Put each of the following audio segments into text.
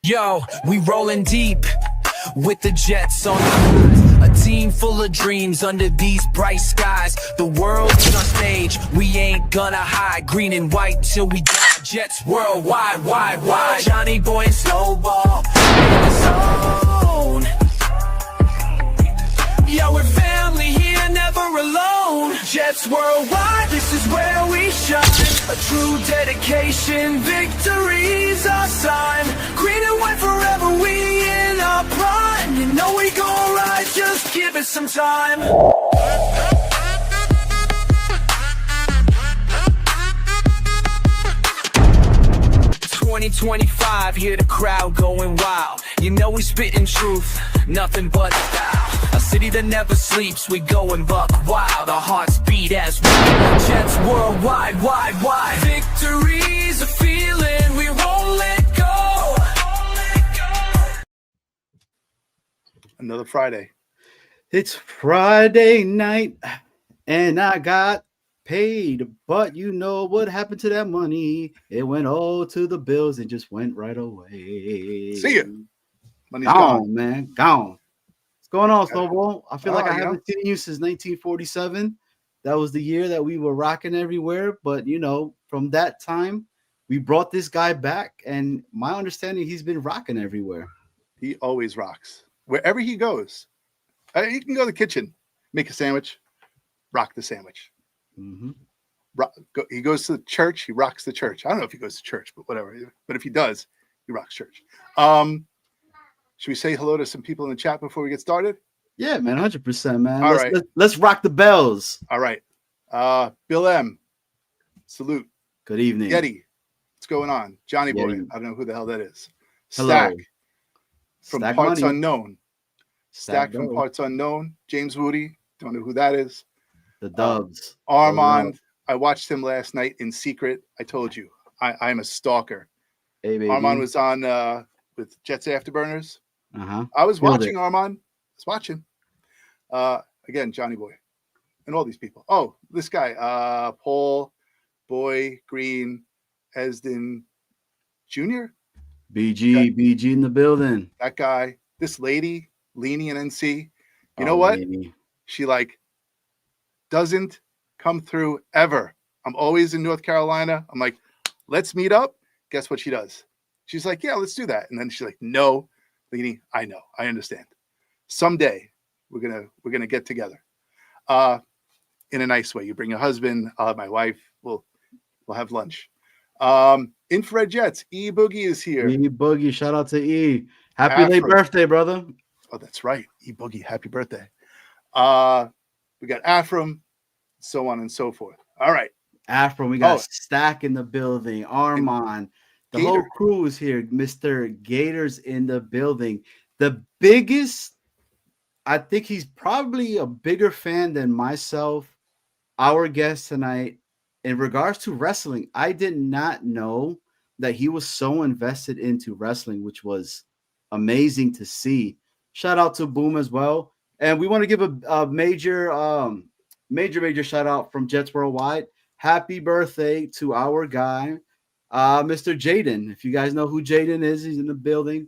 Yo, we rolling deep with the Jets on the rise. A team full of dreams under these bright skies. The world's our stage, we ain't gonna hide. Green and white till we die. Jets worldwide, wide, wide. Johnny Boy and Snowball in the zone. Yeah, we're family here, never alone. Jets worldwide, this is where we shine. A true dedication, victory's our sign. Green and white forever, we in our prime. You know we gon' ride, just give us some time. 2025, hear the crowd going wild. You know we spitting truth, nothing but style. A city that never sleeps, we going buck wild. Our hearts beat as we Jets worldwide, wide, wide. Victory's a feeling, we won't let go. Another Friday. It's Friday night, and I got paid, but you know what happened to that money? It went all to the bills and just went right away. See ya. Money's gone, man. Gone. What's going on, Snowball? I feel like I haven't seen you since 1947. That was the year that we were rocking everywhere. But, you know, from that time, we brought this guy back. And my understanding, he's been rocking everywhere. He always rocks. Wherever he goes. He can go to the kitchen, make a sandwich, rock the sandwich. Mm-hmm. He goes to the church. He rocks the church. I don't know if he goes to church, but whatever. But if he does, he rocks church. Should we say hello to some people in the chat before we get started? Yeah, man, 100%, man. All right. Let's rock the bells. All right. Bill M. Salute. Good evening. Yeti. What's going on? Johnny Yeti. Boy. I don't know who the hell that is. Hello. Stack. From Stack Parts money. Unknown. Stack from Parts Unknown. James Wudi. Don't know who that is. The Dubs. Armand. I watched him last night in secret. I told you. I'm a stalker. Hey, baby. Armand was on with Jets Afterburners. Uh-huh. I was watching Armand. I was watching. Again, Johnny Boy. And all these people. Oh, this guy. Paul, Boy, Green, Esden Jr. BG in the building. That guy. This lady, Leanie and NC. You know what? Baby. She doesn't come through ever. I'm always in North Carolina. I'm like, let's meet up. Guess what she does? She's like, yeah, let's do that. And then she's like, no, Leanie, I know. I understand. Someday we're gonna get together. In a nice way. You bring your husband, I'll have my wife, we'll have lunch. Infrared Jets, E Boogie is here. E Boogie, shout out to E. Happy late birthday, brother. Oh, that's right. E Boogie, happy birthday. We got Afram, so on and so forth. All right. Afram, we got Stack in the building. Armand. The whole crew is here. Mr. Gators in the building. The biggest, I think he's probably a bigger fan than myself, our guest tonight. In regards to wrestling, I did not know that he was so invested into wrestling, which was amazing to see. Shout out to Boom as well. And we want to give a major shout out from Jets Worldwide. Happy birthday to our guy, Mr. Jaden. If you guys know who Jaden is, he's in the building.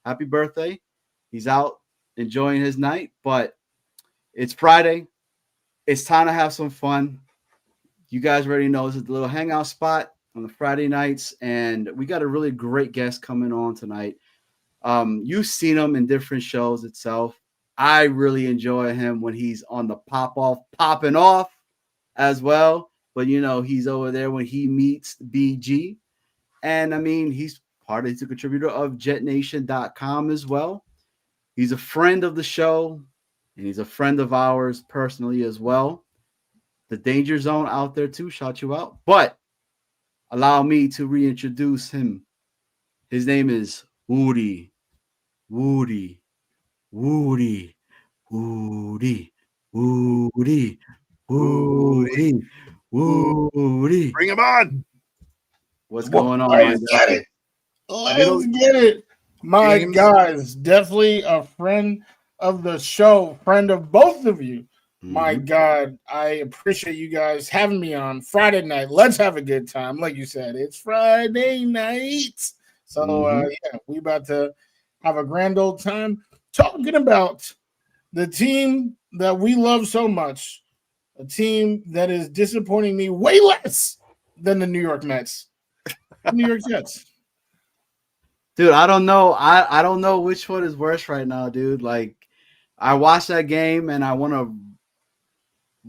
Happy birthday. He's out enjoying his night, but it's Friday. It's time to have some fun. You guys already know this is the little hangout spot on the Friday nights, and we got a really great guest coming on tonight. You've seen him in different shows itself. I really enjoy him when he's on the popping off as well. But, you know, he's over there when he meets BG. And, I mean, he's he's a contributor of JetNation.com as well. He's a friend of the show, and he's a friend of ours personally as well. The Danger Zone out there, too. Shout you out. But allow me to reintroduce him. His name is Wudi. Wudi. Wudi, Wudi, Wudi, Wudi, Wudi. Bring him on. What's going on, my guy? Let's get it. My guys, definitely a friend of the show, friend of both of you. My God, I appreciate you guys having me on Friday night. Let's have a good time. Like you said, it's Friday night. So yeah, we about to have a grand old time talking about the team that we love so much, a team that is disappointing me way less than the New York Mets, the New York Jets. Dude, I don't know. I don't know which one is worse right now, dude. Like, I watched that game and I want to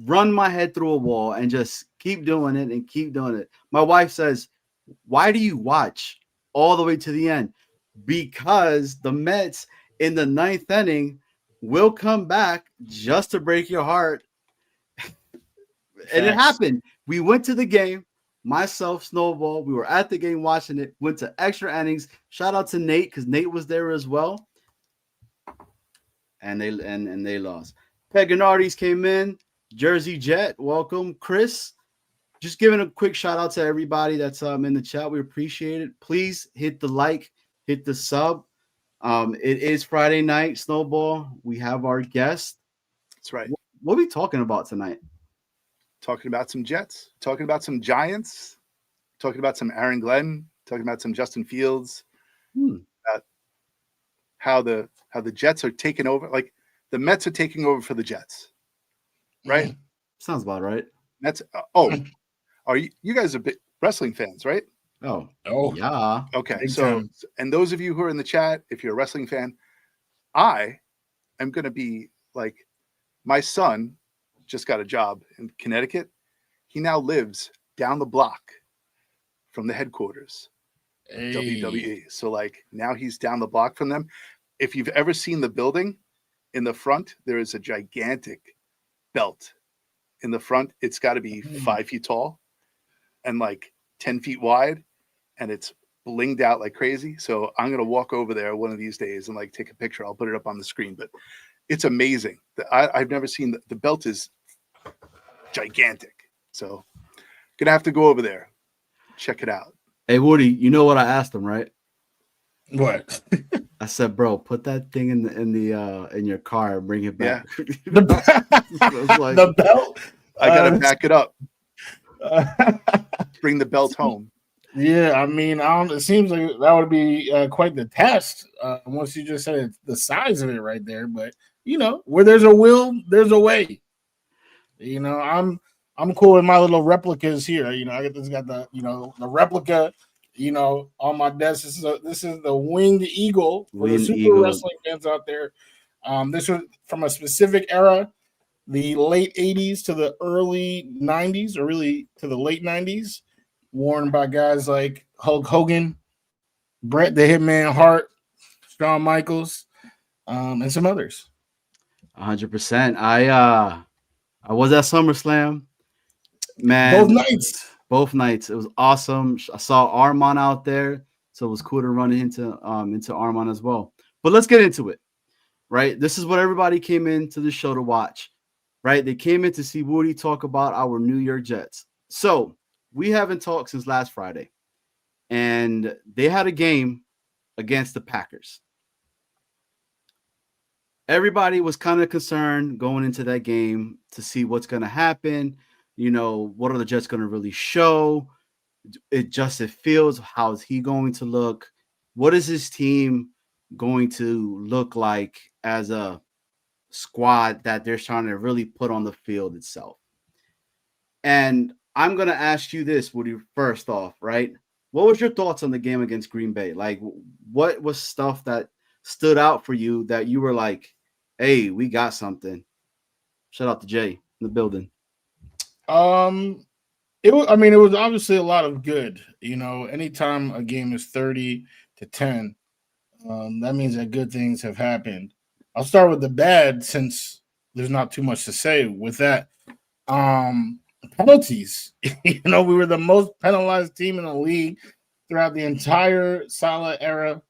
run my head through a wall and just keep doing it and keep doing it. My wife says, "Why do you watch all the way to the end?" Because the Mets in the ninth inning will come back just to break your heart. And it happened. We went to the game. Myself, Snowball, we were at the game watching it, went to extra innings. Shout out to Nate because Nate was there as well. And they lost. Peganardi's came in. Jersey Jet, welcome. Chris, just giving a quick shout out to everybody that's in the chat. We appreciate it. Please hit the like, hit the sub. It is Friday night, Snowball. We have our guest. That's right. What are we talking about tonight? Talking about some Jets, talking about some Giants, talking about some Aaron Glenn, talking about some Justin Fields, about how the Jets are taking over. Like the Mets are taking over for the Jets, right? Sounds about right. That's are you guys are big wrestling fans, right? Oh, yeah. Okay, so and those of you who are in the chat, if you're a wrestling fan, I am going to be like, my son just got a job in Connecticut. He now lives down the block from the headquarters, WWE. So like now he's down the block from them. If you've ever seen the building in the front, there is a gigantic belt in the front. It's got to be 5 feet tall and like 10 feet wide, and it's blinged out like crazy. So I'm going to walk over there one of these days and like take a picture. I'll put it up on the screen, but it's amazing. I've never seen the belt is gigantic. So gonna have to go over there, check it out. Hey Woody, you know what I asked him, right? What? I said, bro, put that thing in your car and bring it back. Yeah. The belt. I gotta back it up. Bring the belt home. Yeah, I mean, it seems like that would be quite the test once you just said the size of it right there. But you know, where there's a will, there's a way. You know, I'm cool with my little replicas here. You know, I got the the replica. You know, on my desk. This is the winged eagle for the super wrestling fans out there. This was from a specific era, the late '80s to the early '90s, or really to the late '90s. Worn by guys like Hulk Hogan, Bret the Hitman Hart, Shawn Michaels, and some others. 100%. I was at SummerSlam, man. Both nights. It was awesome. I saw Armand out there, so it was cool to run into Armand as well. But let's get into it, right? This is what everybody came into the show to watch, right? They came in to see Woody talk about our New York Jets. So we haven't talked since last Friday, and they had a game against the Packers. Everybody was kind of concerned going into that game to see what's going to happen. You know, what are the Jets going to really show? Justin Fields, how is he going to look? What is his team going to look like as a squad that they're trying to really put on the field itself? And I'm going to ask you this, Woody, first off, right? What was your thoughts on the game against Green Bay? Like, what was stuff that stood out for you that you were like, hey, we got something? Shout out to Jay in the building. It was obviously a lot of good. You know, anytime a game is 30-10, that means that good things have happened. I'll start with the bad since there's not too much to say with that. Penalties. You know, we were the most penalized team in the league throughout the entire Saleh era.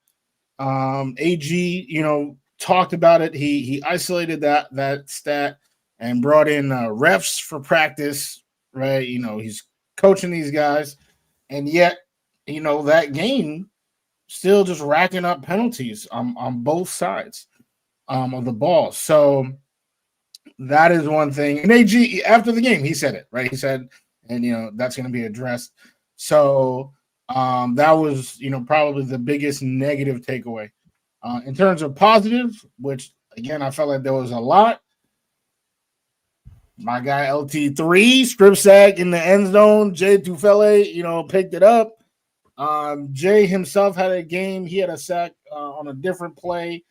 AG, you know, talked about it. He isolated that stat and brought in refs for practice, right? You know, he's coaching these guys, and yet, you know, that game still just racking up penalties on both sides of the ball. So that is one thing. And AG, after the game, he said it, right? He said, and, you know, that's going to be addressed. So That was, probably the biggest negative takeaway. In terms of positive, which again I felt like there was a lot. My guy LT3 strip sack in the end zone. Jay Tufele, picked it up. Jay himself had a game. He had a sack on a different play.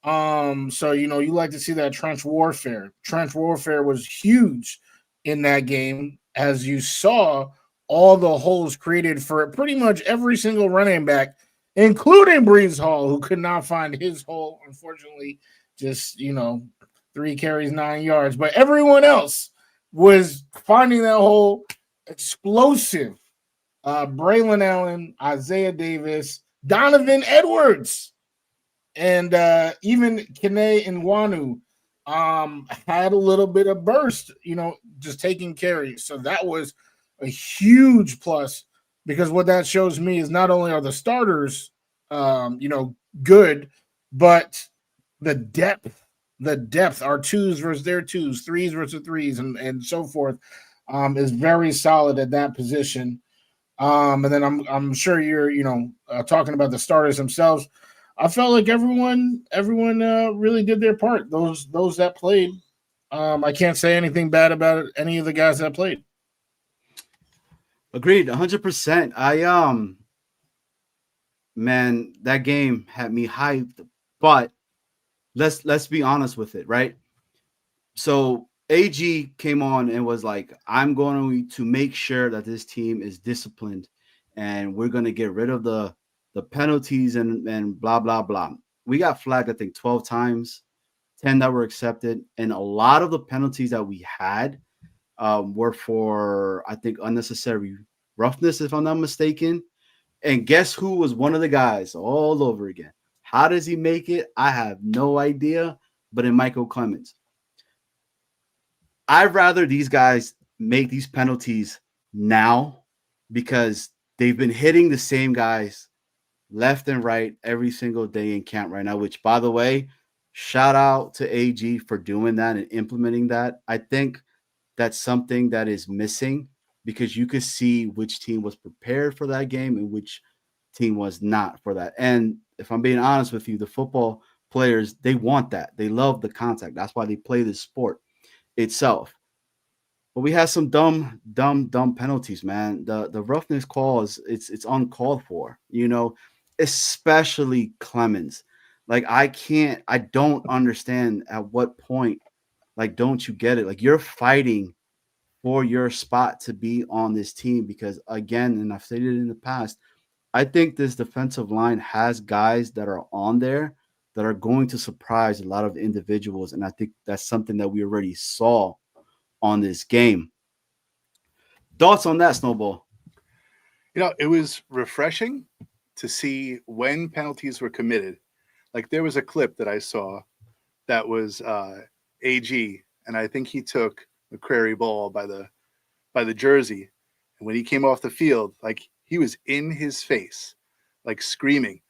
So you like to see that trench warfare. Trench warfare was huge in that game, as you saw all the holes created for pretty much every single running back, including Breece Hall, who could not find his hole, unfortunately. Just 3 carries, 9 yards, but everyone else was finding that hole. Explosive. Braylon Allen, Isaiah Davis, Donovan Edwards, and even Kene Nwanu had a little bit of burst, just taking carries. So that was a huge plus, because what that shows me is not only are the starters, good, but the depth, our twos versus their twos, threes versus threes, and so forth, is very solid at that position. And then I'm sure you're talking about the starters themselves. I felt like everyone really did their part. Those that played, I can't say anything bad about any of the guys that played. Agreed, 100%. Man, that game had me hyped, but let's be honest with it, right? So AG came on and was like, I'm going to make sure that this team is disciplined, and we're going to get rid of the penalties and blah, blah, blah. We got flagged, I think, 12 times, 10 that were accepted. And a lot of the penalties that we had were for, I think, unnecessary roughness, if I'm not mistaken. And guess who was one of the guys all over again? How does he make it? I have no idea, but in Michael Clemens. I'd rather these guys make these penalties now, because they've been hitting the same guys left and right every single day in camp right now, which, by the way, shout out to AG for doing that and implementing that. I think that's something that is missing, because you could see which team was prepared for that game and which team was not for that. And if I'm being honest with you, the football players, they want that. They love the contact. That's why they play this sport itself. But we had some dumb penalties, man. The roughness calls, it's uncalled for, especially Clemens. Like, I don't understand at what point, like, don't you get it? Like, you're fighting for your spot to be on this team, because, again, and I've stated it in the past, I think this defensive line has guys that are on there that are going to surprise a lot of individuals. And I think that's something that we already saw on this game. Thoughts on that, Snowball? It was refreshing to see when penalties were committed. Like, there was a clip that I saw that was AG, and I think he took McCrary Ball by the jersey. And when he came off the field, like, he was in his face, like, screaming.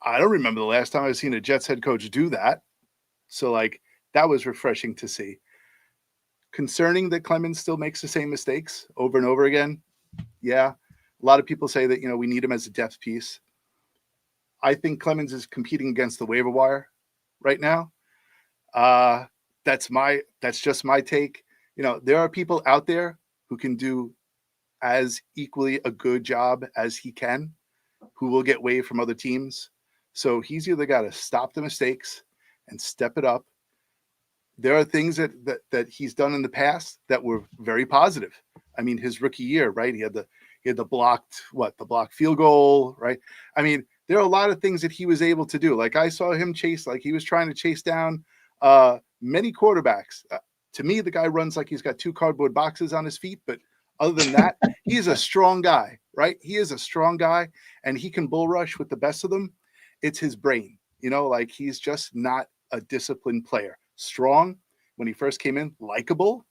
I don't remember the last time I've seen a Jets head coach do that. So, like, that was refreshing to see. Concerning that Clemens still makes the same mistakes over and over again. Yeah. A lot of people say that, we need him as a depth piece. I think Clemens is competing against the waiver wire right now. That's just my take. There are people out there who can do as equally a good job as he can, who will get waived from other teams. So he's either got to stop the mistakes and step it up. There are things that he's done in the past that were very positive. I mean, his rookie year, right? He had the blocked field goal, right? I mean, there are a lot of things that he was able to do. Like, I saw him chase, like, he was trying to chase down many quarterbacks. To me, the guy runs like he's got 2 cardboard boxes on his feet, but other than that, he's a strong guy, right? He is a strong guy, and he can bull rush with the best of them. It's his brain, like, he's just not a disciplined player. Strong when he first came in, likable,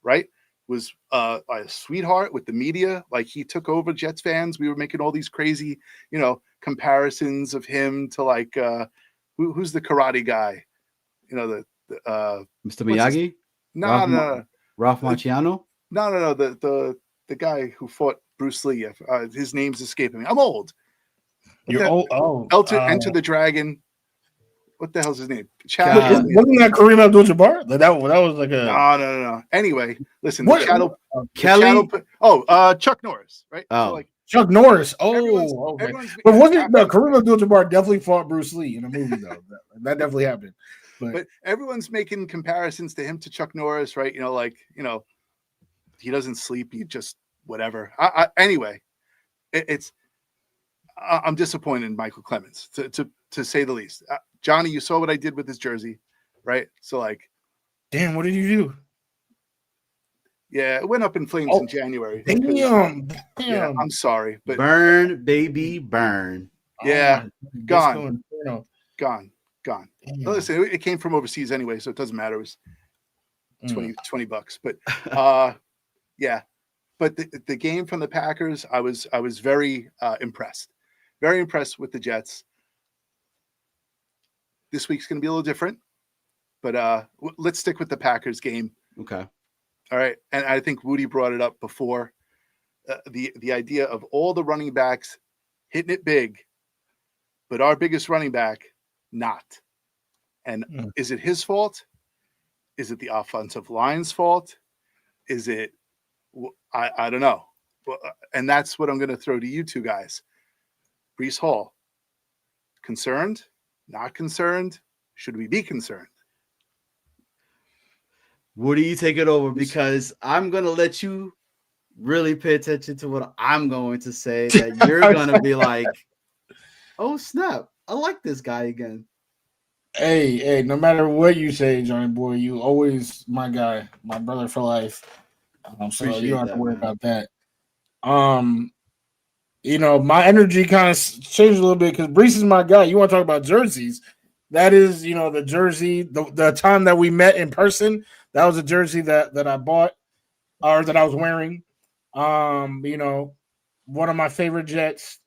right? Was a sweetheart with the media. Like, he took over Jets fans. We were making all these crazy, comparisons of him to, like, who's the karate guy? The Mr. Miyagi? No. Ralph Macchiano? No. The guy who fought Bruce Lee. His name's escaping me. I'm old. You're old. Oh, Enter the Dragon. What the hell's his name? wasn't that Kareem Abdul-Jabbar? That was like a no. Anyway, listen. What? Kelly. Chuck Norris, right? Oh. So like Chuck Norris. okay. But wasn't Kareem Abdul-Jabbar definitely fought Bruce Lee in a movie though? That definitely happened. But everyone's making comparisons to him to Chuck Norris, right? He doesn't sleep. He just whatever. Anyway, I'm disappointed in Michael Clemens to say the least. Johnny, you saw what I did with his jersey, right? So like, damn, what did you do? Yeah, it went up in flames in January. Damn. Yeah, I'm sorry, but burn, baby, burn. Yeah, gone. Damn. Listen, it came from overseas anyway, so it doesn't matter. It was $20. But yeah. But the game from the Packers, I was very impressed. Very impressed with the Jets. This week's going to be a little different, but let's stick with the Packers game. Okay. All right. And I think Wudi brought it up before. The idea of all the running backs hitting it big, but our biggest running back not. And is it his fault? Is it the offensive line's fault? Is it I don't know. And that's what I'm going to throw to you two guys. Breece Hall, concerned? Not concerned? Should we be concerned? Woody, you take it over because I'm going to let you really pay attention to what I'm going to say that you're going to be like, oh, snap. I like this guy again. Hey, no matter what you say, Johnny boy, you always my guy, my brother for life. So you don't have to worry about that. My energy kind of changed a little bit because Breece is my guy. You want to talk about jerseys? That is, the jersey. The time that we met in person, that was a jersey that I bought or that I was wearing. One of my favorite Jets.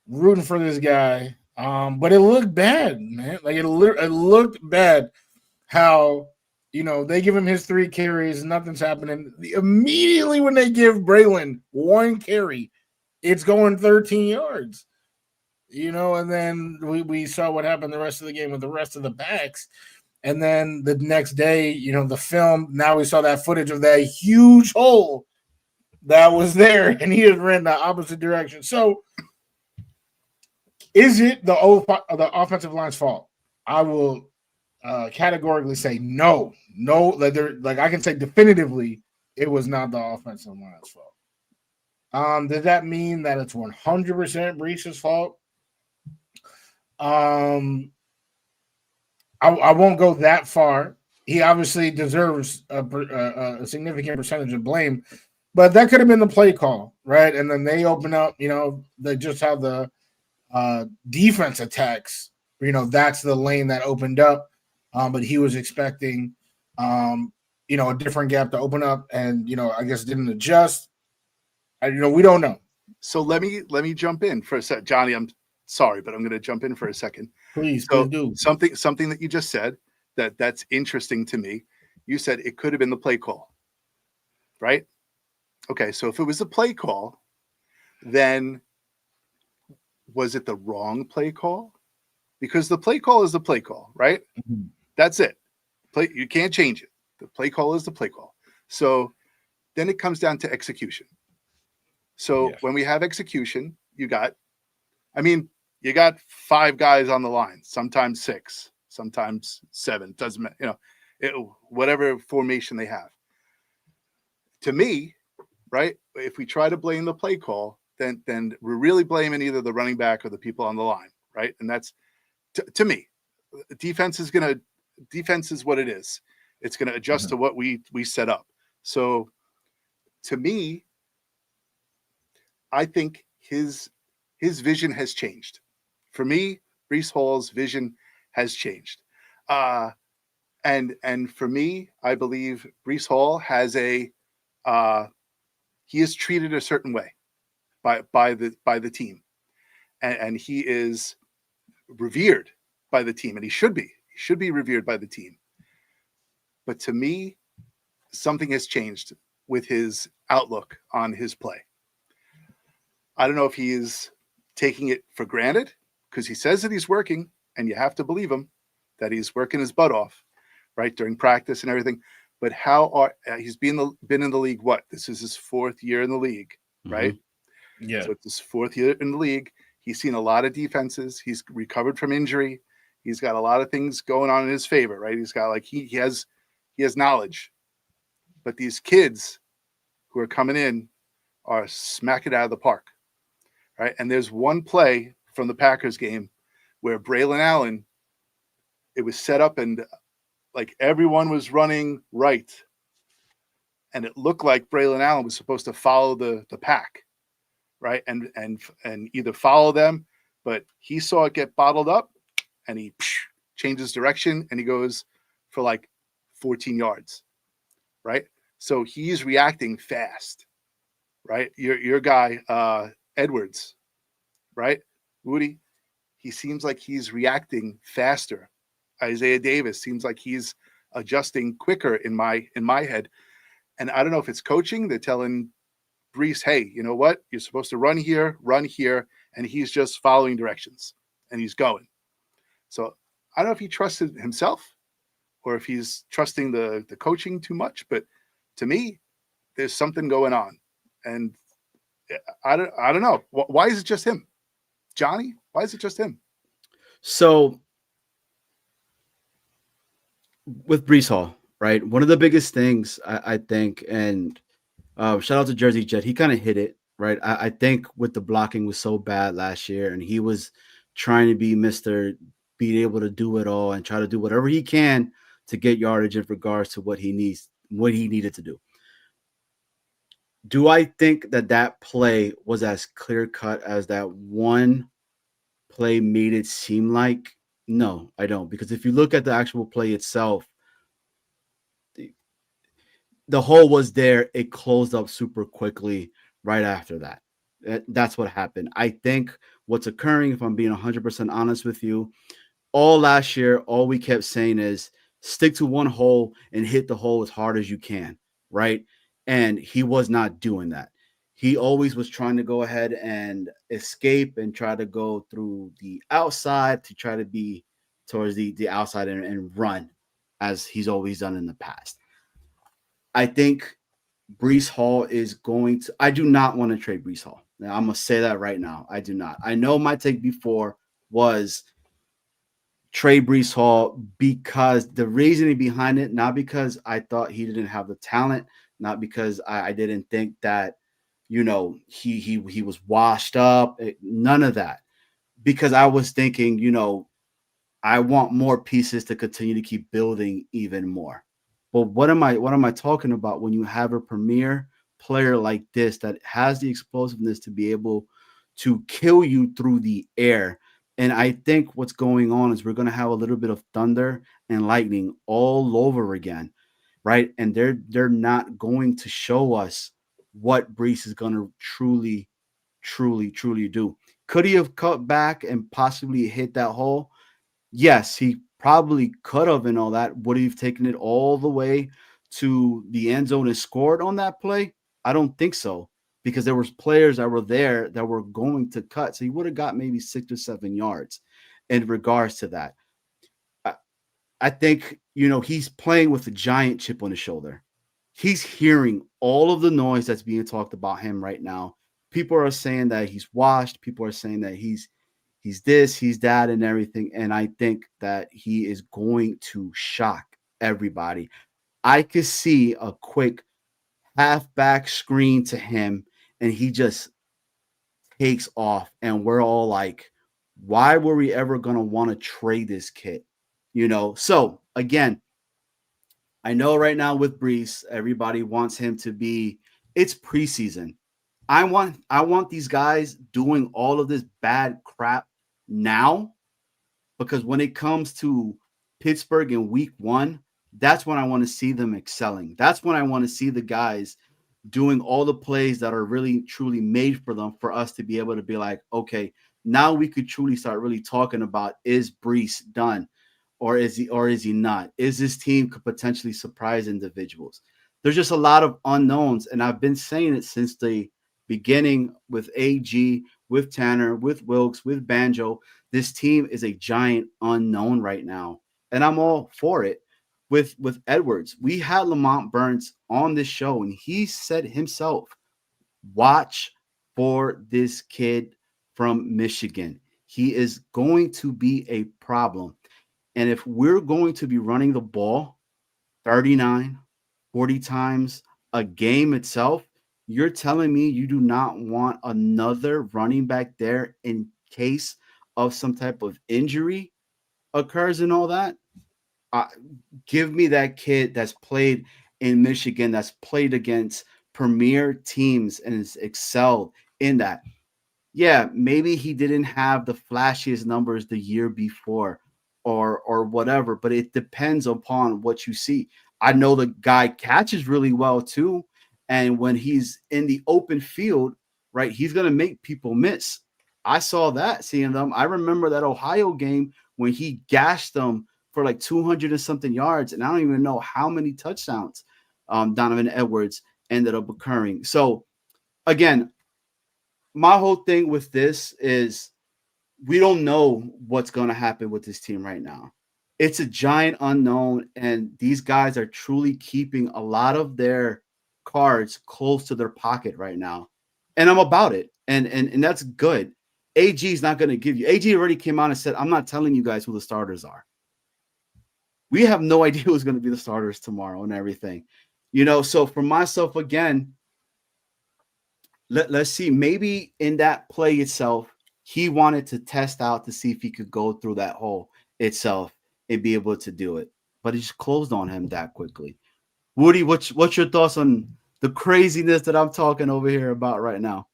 Rooting for this guy, but it looked bad, man. Like it looked bad. How they give him his 3 carries, nothing's happening. Immediately when they give Braylon 1 carry, it's going 13 yards. And then we saw what happened the rest of the game with the rest of the backs. And then the next day, the film, now we saw that footage of that huge hole that was there, and he had ran the opposite direction. So is it the offensive line's fault? I will categorically say no. Like I can say definitively it was not the offensive line's fault. Does that mean that it's 100% Breece's fault? I won't go that far. He obviously deserves a significant percentage of blame, but that could have been the play call, right? And then they open up, they just have the defense attacks, that's the lane that opened up. But he was expecting, a different gap to open up, and I guess didn't adjust. We don't know. So let me jump in for a sec, Johnny. I'm sorry, but I'm going to jump in for a second. Please do something that you just said that's interesting to me. You said it could have been the play call, right? Okay, so if it was the play call, then was it the wrong play call? Because the play call is the play call, right? Mm-hmm. That's it. You can't change it. The play call is the play call. So then it comes down to execution. So when we have execution, you got 5 guys on the line, sometimes 6, sometimes 7. Doesn't matter, whatever formation they have. To me, right? If we try to blame the play call, then we're really blaming either the running back or the people on the line, right? And that's to me, defense is what it is. It's going to adjust to what we set up. So to me, I think his vision has changed. For me, Breece Hall's vision has changed. And for me, I believe Breece Hall has he is treated a certain way by the team, and he is revered by the team, and he should be revered by the team. But to me, something has changed with his outlook on his play. I don't know if he is taking it for granted because he says that he's working, and you have to believe him that he's working his butt off, right, during practice and everything. But he's been in the league? What, this is his 4th year in the league, right? Yeah. So it's his 4th year in the league. He's seen a lot of defenses. He's recovered from injury. He's got a lot of things going on in his favor, right? He's got like he has knowledge. But these kids who are coming in are smacking it out of the park, right? And there's one play from the Packers game where Braylon Allen, it was set up and like everyone was running right. And it looked like Braylon Allen was supposed to follow the pack, right? And either follow them, but he saw it get bottled up and he changes direction and he goes for like 14 yards, right? So he's reacting fast, right? Your guy, Edwards, right? Wudi, he seems like he's reacting faster. Isaiah Davis seems like he's adjusting quicker in my head. And I don't know if it's coaching. They're telling Breece, hey, you know what? You're supposed to run here, and he's just following directions and he's going. So I don't know if he trusted himself or if he's trusting the coaching too much, but to me, there's something going on. And I don't know. Why is it just him? Johnny, why is it just him? So with Breece Hall, right? One of the biggest things I think, and shout out to Jersey Jet, he kind of hit it, right? I think with the blocking was so bad last year, and he was trying to be Mr. being able to do it all and try to do whatever he can to get yardage in regards to what he needed to do. Do I think that play was as clear cut as that one play made it seem like? No, I don't. Because if you look at the actual play itself, the hole was there. It closed up super quickly right after that. That's what happened. I think what's occurring, if I'm being 100% honest with you, all last year, all we kept saying is stick to one hole and hit the hole as hard as you can, right? And he was not doing that. He always was trying to go ahead and escape and try to go through the outside to try to be towards the outside and run as he's always done in the past. I think Breece Hall is going to – I do not want to trade Breece Hall. Now, I'm going to say that right now. I do not. I know my take before was trade Breece Hall because the reasoning behind it, not because I thought he didn't have the talent, not because I didn't think that, you know, he was washed up, none of that. Because I was thinking, you know, I want more pieces to continue to keep building even more. But what am I talking about when you have a premier player like this that has the explosiveness to be able to kill you through the air? And I think what's going on is we're going to have a little bit of thunder and lightning all over again, right? And they're not going to show us what Breece is going to truly do. Could he have cut back and possibly hit that hole? Yes, he probably could have and all that. Would he have taken it all the way to the end zone and scored on that play? I don't think so, because there was players that were there that were going to cut. So he would have got maybe 6 or 7 yards in regards to that. I think, you know, he's playing with a giant chip on his shoulder. He's hearing all of the noise that's being talked about him right now. People are saying that he's washed. People are saying that he's this, he's that, and everything. And I think that he is going to shock everybody. I could see a quick halfback screen to him, and he just takes off. And we're all like, why were we ever going to want to trade this kid? You know, so again, I know right now with Breece, everybody wants him to be, it's preseason. I want these guys doing all of this bad crap now, because when it comes to Pittsburgh in week 1, that's when I want to see them excelling. That's when I want to see the guys doing all the plays that are really truly made for them, for us to be able to be like, okay, now we could truly start really talking about, is Breece done? Or is he not? Is this team could potentially surprise individuals? There's just a lot of unknowns, and I've been saying it since the beginning with AG, with Tanner, with Wilkes, with Banjo. This team is a giant unknown right now, and I'm all for it. With Edwards, we had Lamont Burns on this show, and he said himself, watch for this kid from Michigan. He is going to be a problem. And if we're going to be running the ball 39, 40 times a game itself, you're telling me you do not want another running back there in case of some type of injury occurs and all that? Give me that kid that's played in Michigan, that's played against premier teams and has excelled in that. Yeah, maybe he didn't have the flashiest numbers the year before or whatever, but it depends upon what you see. I know the guy catches really well too, and when he's in the open field, right, he's going to make people miss. I saw that seeing them. I remember that Ohio game when he gashed them for like 200 and something yards, and I don't even know how many touchdowns Donovan Edwards ended up occurring. So again, my whole thing with this is we don't know what's going to happen with this team right now. It's a giant unknown, and these guys are truly keeping a lot of their cards close to their pocket right now. And I'm about it. And that's good. AG is not going to give you. AG already came out and said, I'm not telling you guys who the starters are. We have no idea who's going to be the starters tomorrow and everything. So for myself, again, let's see. Maybe in that play itself, he wanted to test out to see if he could go through that hole itself and be able to do it. But he just closed on him that quickly. Woody, what's your thoughts on the craziness that I'm talking over here about right now?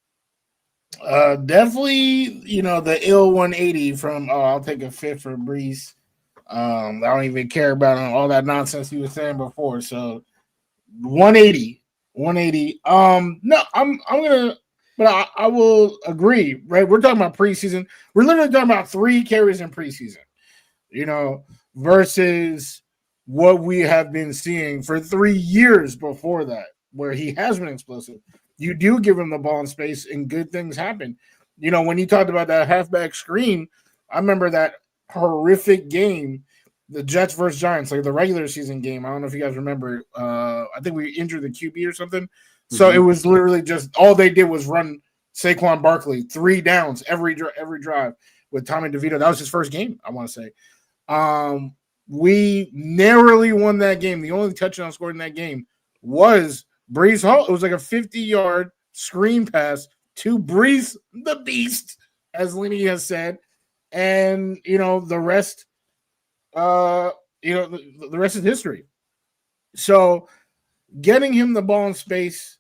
Definitely, the ill 180 from I'll take a fifth for Breece. I don't even care about all that nonsense he was saying before. So 180. No, I'm gonna, but I will agree. Right, we're talking about preseason. We're literally talking about 3 carries in preseason. Versus what we have been seeing for 3 years before that, where he has been explosive. You do give him the ball in space, and good things happen. When he talked about that halfback screen, I remember that horrific game, the Jets versus Giants, like the regular season game. I don't know if you guys remember. I think we injured the QB or something. Mm-hmm. So it was literally just all they did was run Saquon Barkley 3 downs every drive with Tommy DeVito. That was his first game, I want to say. We narrowly won that game. The only touchdown scored in that game was Breece Hall. It was like a 50-yard screen pass to Breece the Beast, as Lenny has said. And, the rest, the rest is history. So getting him the ball in space,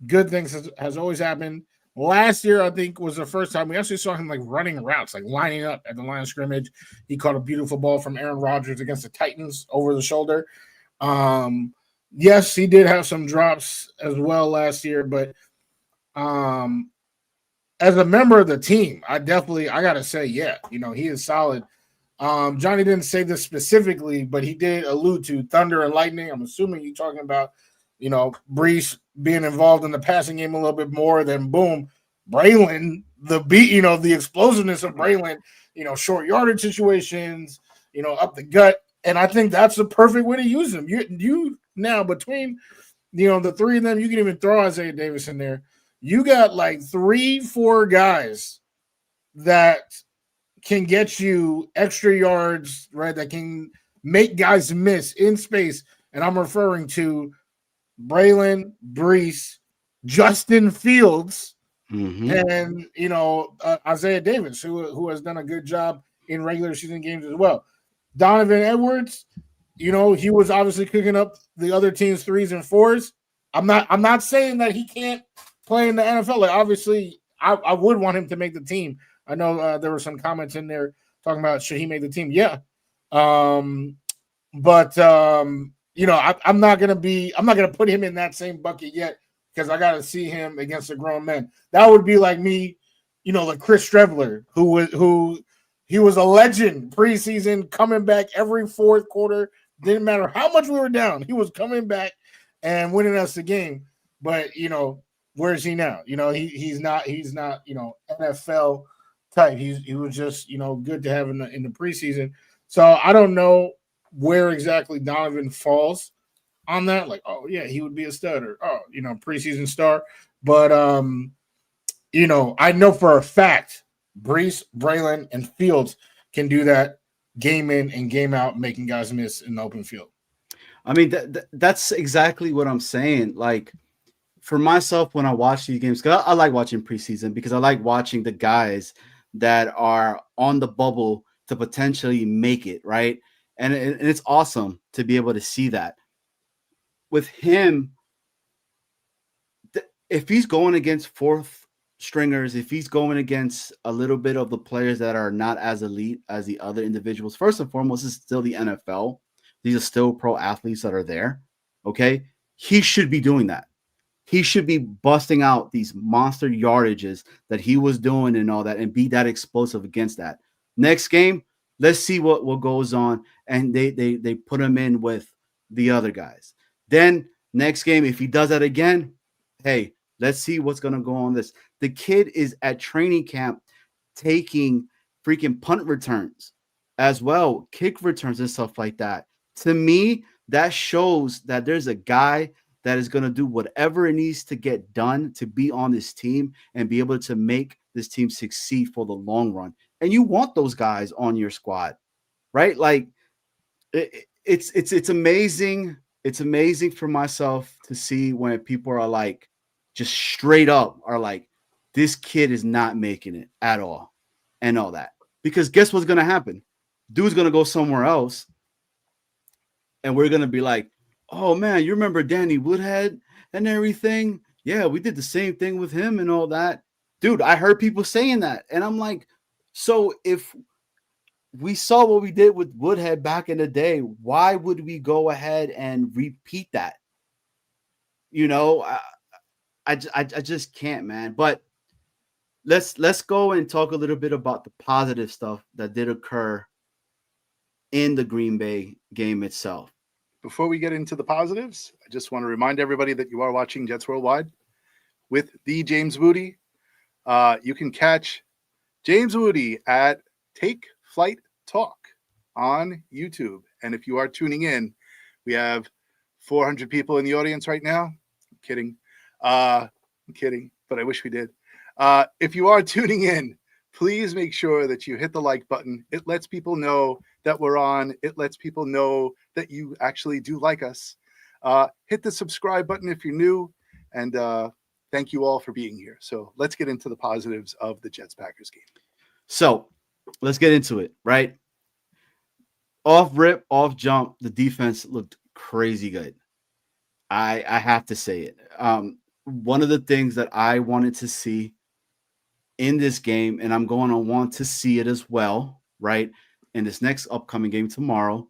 good things has always happened. Last year, I think, was the first time we actually saw him like running routes, like lining up at the line of scrimmage. He caught a beautiful ball from Aaron Rodgers against the Titans over the shoulder. Yes, he did have some drops as well last year, but as a member of the team, I got to say, yeah, he is solid. Johnny didn't say this specifically, but he did allude to thunder and lightning. I'm assuming you're talking about, Breece being involved in the passing game a little bit more. Then boom, Braylon, the explosiveness of Braylon, short yardage situations, up the gut. And I think that's the perfect way to use him. You now between, the 3 of them, you can even throw Isaiah Davis in there. You got like 3-4 guys that can get you extra yards, right? That can make guys miss in space. And I'm referring to Braylon, Breece, Justin Fields, and Isaiah Davis, who has done a good job in regular season games as well. Donovan Edwards, he was obviously cooking up the other team's 3s and 4s. I'm not saying that he can't play in the NFL. Like, obviously, I would want him to make the team. I know there were some comments in there talking about should he make the team. Yeah, but I'm not gonna put him in that same bucket yet because I got to see him against a grown man. That would be like me, like Chris Strebler, who he was a legend preseason, coming back every fourth quarter. Didn't matter how much we were down, he was coming back and winning us the game. But where is he now? He's not NFL type. He was just good to have in the preseason. So I don't know where exactly Donovan falls on that. Like, oh yeah, he would be a stud, or preseason star. But I know for a fact Breece, Braylon, and Fields can do that game in and game out, making guys miss in the open field. I mean, that's exactly what I'm saying. Like, for myself, when I watch these games, because I like watching preseason, because I like watching the guys that are on the bubble to potentially make it, right? And it's awesome to be able to see that. With him, if he's going against fourth stringers, if he's going against a little bit of the players that are not as elite as the other individuals, first and foremost, it's still the NFL. These are still pro athletes that are there. Okay. He should be doing that. He should be busting out these monster yardages that he was doing and all that, and be that explosive against that. Next game, let's see what goes on. And they put him in with the other guys. Then next game, if he does that again, hey, let's see what's going to go on this. The kid is at training camp taking freaking punt returns as well, kick returns and stuff like that. To me, that shows that there's a guy that is going to do whatever it needs to get done to be on this team and be able to make this team succeed for the long run. And you want those guys on your squad, right? Like, it's amazing. It's amazing for myself to see when people are like, just straight up are like, this kid is not making it at all and all that. Because guess what's going to happen? Dude's going to go somewhere else. And we're going to be like, oh man, you remember Danny Woodhead and everything? Yeah, we did the same thing with him and all that. Dude, I heard people saying that. And I'm like, so if we saw what we did with Woodhead back in the day, why would we go ahead and repeat that? I just can't, man. But let's go and talk a little bit about the positive stuff that did occur in the Green Bay game itself. Before we get into the positives, I just want to remind everybody that you are watching Jets Worldwide with the James Wudi. You can catch James Wudi at Take Flight Talk on YouTube. And if you are tuning in, we have 400 people in the audience right now. I'm kidding. I'm kidding, but I wish we did. If you are tuning in, please make sure that you hit the like button. It lets people know that we're on. It lets people know that you actually do like us. Hit the subscribe button if you're new. And thank you all for being here. So let's get into the positives of the Jets-Packers game. So let's get into it, right? Off rip, off jump, the defense looked crazy good. I have to say it. One of the things that I wanted to see in this game, and I'm going to want to see it as well, right, in this next upcoming game tomorrow,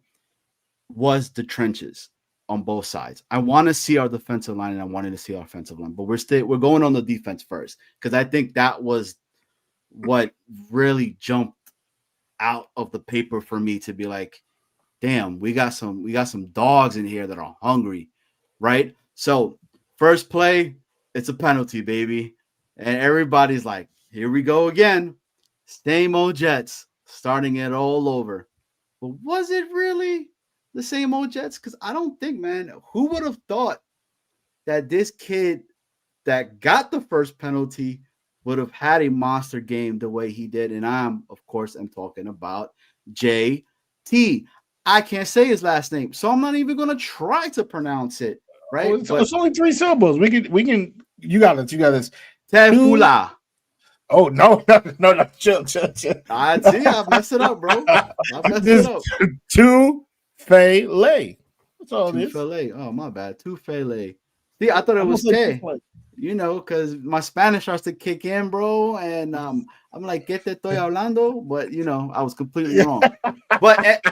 was the trenches on both sides. I want to see our defensive line, and I wanted to see our offensive line, but we're going on the defense first, because I think that was what really jumped out of the paper for me to be like, damn, we got some dogs in here that are hungry, right? So first play, it's a penalty, baby. And everybody's like, here we go again. Same old Jets, starting it all over. But was it really the same old Jets? Because I don't think, man, who would have thought that this kid that got the first penalty would have had a monster game the way he did? And I'm talking about JT. I can't say his last name, so I'm not even going to try to pronounce it. Right? It's only 3 syllables. We can. You got this. Tefula. Oh no! Chill. I see. I messed it up, bro. I messed it up. Tufele. That's all it is. Tufele. Oh, my bad. Tufele. See, I thought it was K. Because my Spanish starts to kick in, bro, and I'm like, "Qué te estoy hablando?" But I was completely wrong. But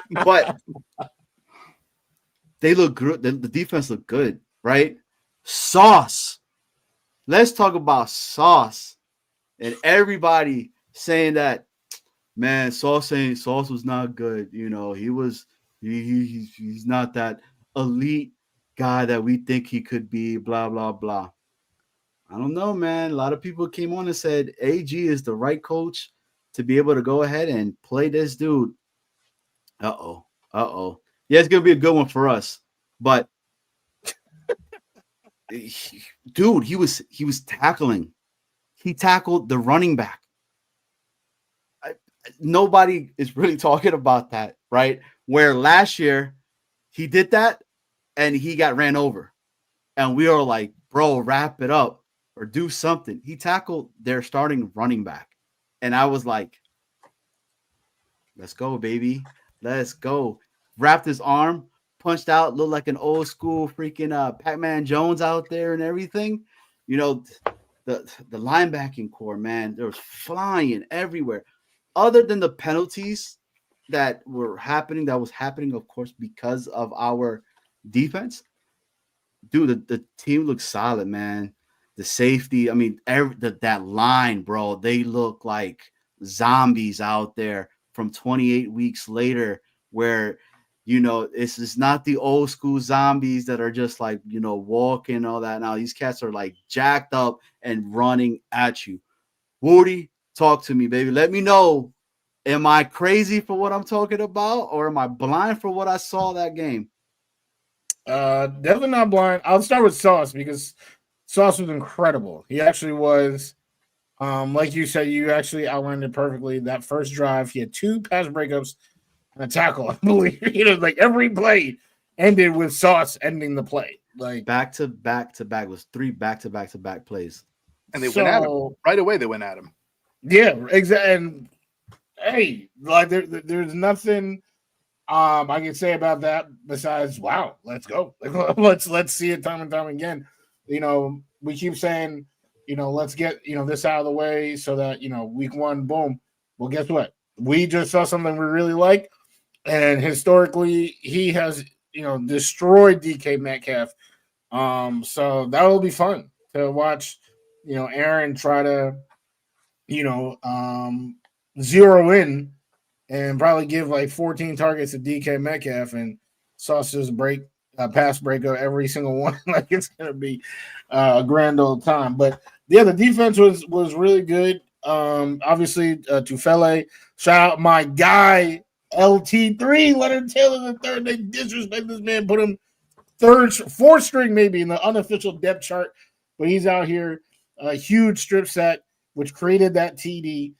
they look good. The defense looked good, right? Sauce. Let's talk about Sauce. And everybody saying that, man, Sauce was not good. He's not that elite guy that we think he could be, blah, blah, blah. I don't know, man. A lot of people came on and said AG is the right coach to be able to go ahead and play this dude. Uh-oh. Uh-oh. Yeah, it's gonna be a good one for us. But dude, he was tackling. He tackled the running back. Nobody is really talking about that, right? Where last year he did that and he got ran over. And we were like, bro, wrap it up or do something. He tackled their starting running back. And I was like, let's go, baby. Let's go. Wrapped his arm, punched out, looked like an old school freaking Pac-Man Jones out there and everything. You know, the linebacking core, man, there was flying everywhere. Other than the penalties that was happening, of course, because of our defense. Dude, the team looks solid, man. The safety, I mean, that line, bro, they look like zombies out there from 28 weeks later, where it's not the old school zombies that are just like walking and all that. Now these cats are like jacked up and running at you. Wudi, talk to me, baby. Let me know. Am I crazy for what I'm talking about, or am I blind for what I saw that game? Definitely not blind. I'll start with Sauce because Sauce was incredible. He actually was, like you said, you actually outlined it perfectly. That first drive, he had 2 pass breakups and a tackle. I believe like every play ended with Sauce ending the play. Like back to back was 3 back plays, and they went at him right away. They went at him. Yeah, exactly. And hey, like there's nothing I can say about that besides wow, let's go. Like, let's see it time and time again. We keep saying, let's get this out of the way so that week 1, boom. Well, guess what? We just saw something we really like, and historically, he has destroyed DK Metcalf. So that will be fun to watch. Aaron try to zero in and probably give like 14 targets to DK Metcalf and Sauce's pass breakup every single one. Like it's gonna be a grand old time. But yeah, the defense was really good. Obviously, Tufele, shout out my guy LT3, Leonard Taylor III. They disrespect this man, put him 4th string maybe in the unofficial depth chart, but he's out here a huge strip set, which created that TD.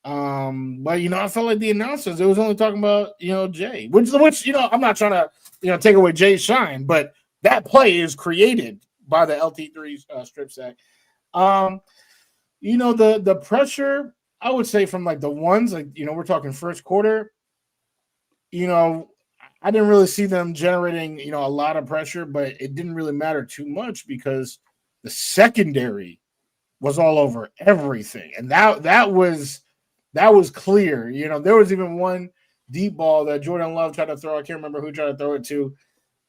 But I felt like the announcers, it was only talking about Jay, which I'm not trying to take away Jay's shine, but that play is created by the LT3 strip sack. The pressure, I would say from like the ones like we're talking first quarter, I didn't really see them generating a lot of pressure, but it didn't really matter too much because the secondary was all over everything, and that was clear. There was even one deep ball that Jordan Love tried to throw. I can't remember who tried to throw it to.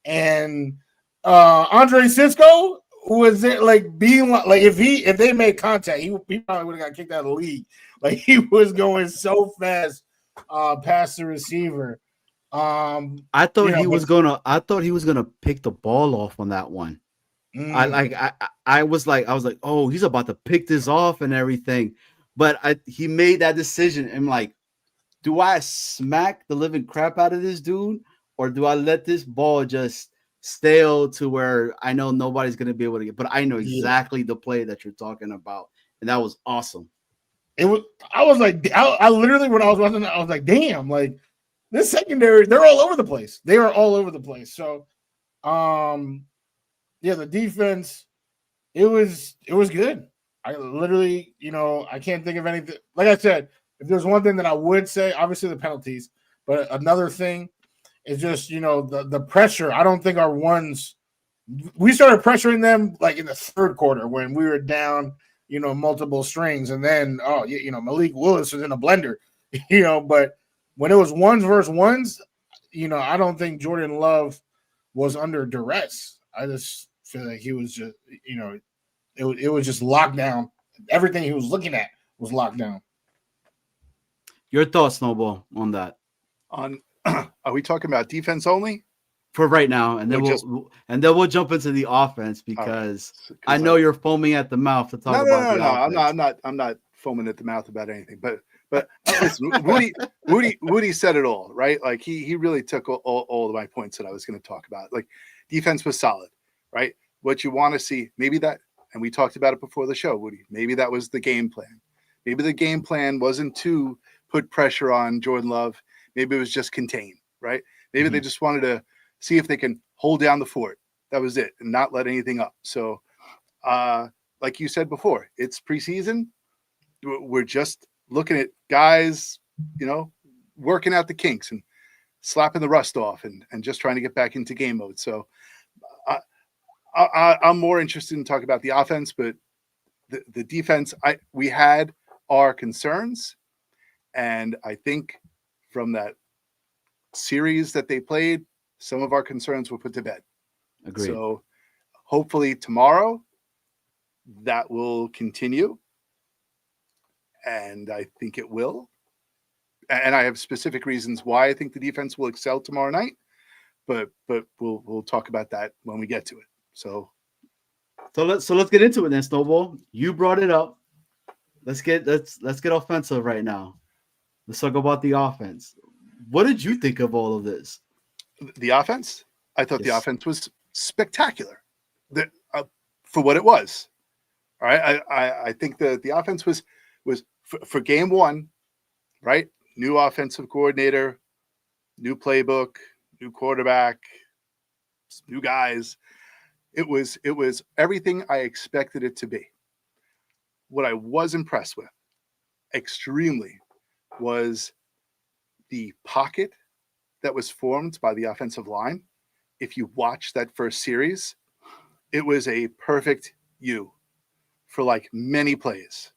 And Andre Cisco was it like being like if they made contact, he probably would have got kicked out of the league. Like he was going so fast past the receiver. I thought he was gonna pick the ball off on that one. I was like, oh, he's about to pick this off and everything. But he made that decision. I'm like, do I smack the living crap out of this dude, or do I let this ball just stale to where I know nobody's going to be able to get? But I know exactly the play that you're talking about, and that was awesome. I was like, I literally when I was watching that, I was like, damn, like this secondary, they're all over the place. They are all over the place. So, the defense, it was good. I literally, I can't think of anything. Like I said, if there's one thing that I would say, obviously the penalties, but another thing is just, the pressure. I don't think our ones, we started pressuring them like in the 3rd quarter when we were down, multiple strings. And then, Malik Willis was in a blender, but when it was ones versus ones, I don't think Jordan Love was under duress. I just feel like he was just, it was just locked down. Everything he was looking at was locked down. Your thoughts, Snowball, on that? Are we talking about defense only? for right now, and then we'll jump into the offense because I know you're foaming at the mouth to talk about the offense. I'm not foaming at the mouth about anything. But listen, Wudi said it all, right? Like he really took all of my points that I was going to talk about. Like defense was solid, right? What you want to see, maybe that, and we talked about it before the show, Wudi. Maybe that was the game plan. Maybe the game plan wasn't to put pressure on Jordan Love. Maybe it was just contain, right? Maybe they just wanted to see if they can hold down the fort. That was it, and not let anything up. So, like you said before, it's preseason. We're just looking at guys, working out the kinks and slapping the rust off and just trying to get back into game mode. So I'm more interested in talking about the offense, but the defense, we had our concerns. And I think from that series that they played, some of our concerns were put to bed. Agreed. So hopefully tomorrow that will continue. And I think it will. And I have specific reasons why I think the defense will excel tomorrow night. But we'll talk about that when we get to it. So let's get into it then, Snowball. You brought it up. Let's get offensive right now. Let's talk about the offense. What did you think of all of this? The offense? I thought the offense was spectacular for what it was. All right. I think the offense was for game one, right? New offensive coordinator, new playbook, new quarterback, new guys. It was everything I expected it to be. What I was impressed with extremely was the pocket that was formed by the offensive line. If you watch that first series, it was a perfect U for like many plays.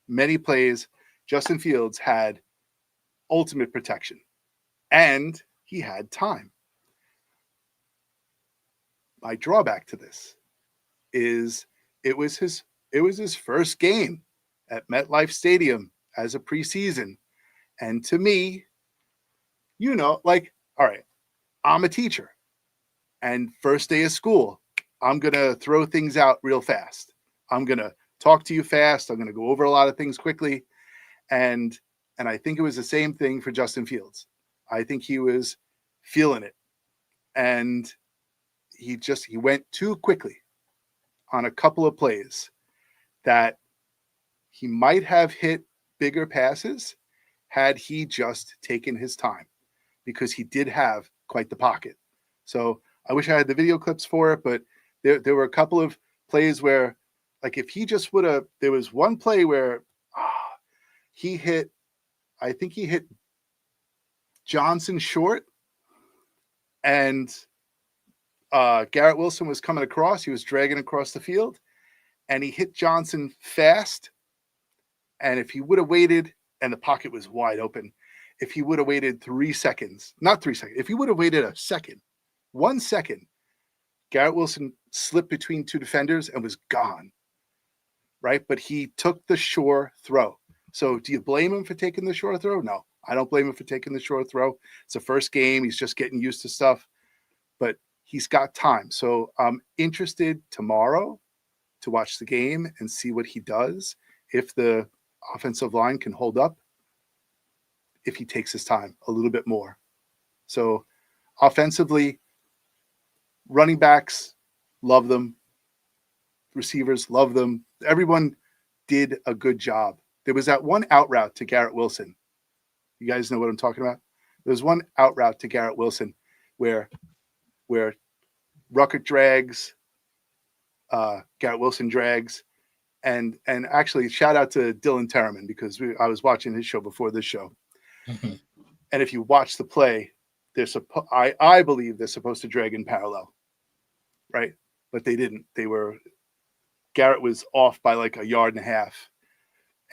Many plays, Justin Fields had ultimate protection and he had time. My drawback to this is it was his first game at MetLife Stadium as a preseason. And to me, all right, I'm a teacher and first day of school, I'm going to throw things out real fast. I'm going to talk to you fast. I'm going to go over a lot of things quickly. And I think it was the same thing for Justin Fields. I think he was feeling it. And he went too quickly on a couple of plays that he might have hit bigger passes had he just taken his time, because he did have quite the pocket. So I wish I had the video clips for it, but there were a couple of plays where, like, if he just would have, there was one play where I think he hit Johnson short, and Garrett Wilson was coming across. He was dragging across the field, and he hit Johnson fast. And if he would have waited, and the pocket was wide open, if he would have waited 3 seconds, not 3 seconds, if he would have waited 1 second, Garrett Wilson slipped between two defenders and was gone, right? But he took the sure throw. So do you blame him for taking the sure throw? No, I don't blame him for taking the sure throw. It's the first game. He's just getting used to stuff, but he's got time. So I'm interested tomorrow to watch the game and see what he does. If the offensive line can hold up, if he takes his time a little bit more. So offensively, running backs, love them. Receivers, love them. Everyone did a good job. There was that one out route to Garrett Wilson. You guys know what I'm talking about? There was one out route to Garrett Wilson where Ruckert drags, Garrett Wilson drags, and actually shout out to Dylan Terraman, because I was watching his show before this show. Mm-hmm. And if you watch the play, I believe they're supposed to drag in parallel, right? But they didn't. Garrett was off by like 1.5 yards.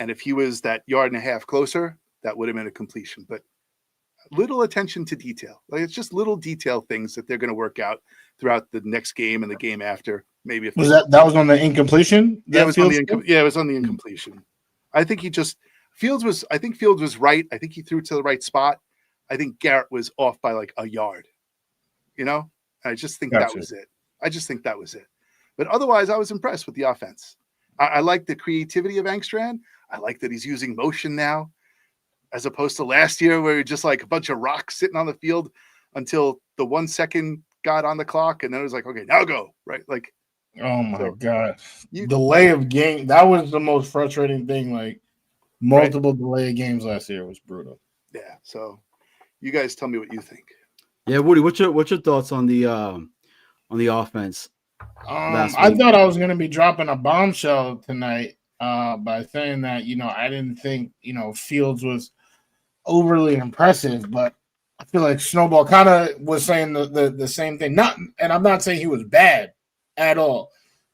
And if he was that 1.5 yards closer, that would have been a completion. But little attention to detail. Like, it's just little detail things that they're going to work out throughout the next game and the game after. Maybe if that was on the incompletion. Yeah, it was on the incompletion. I think Fields was right. I think he threw to the right spot. I think Garrett was off by like 1 yard, I just think that Gotcha. was it. I just think that was it. But otherwise, I was impressed with the offense. I like the creativity of Angstrom. I like that he's using motion now, as opposed to last year where just like a bunch of rocks sitting on the field until the 1 second got on the clock, and then it was like, okay, now go, right? Like, Oh my so god, you delay of game. That was the most frustrating thing. Like multiple delay of games last year was brutal. yeah. So you guys tell me what you think. Yeah, Woody, what's your thoughts on the offense last I week? thought I was going to be dropping a bombshell tonight by saying that I didn't think Fields was overly impressive, but I feel like Snowball kind of was saying the same thing. Not, and I'm not saying he was bad at all,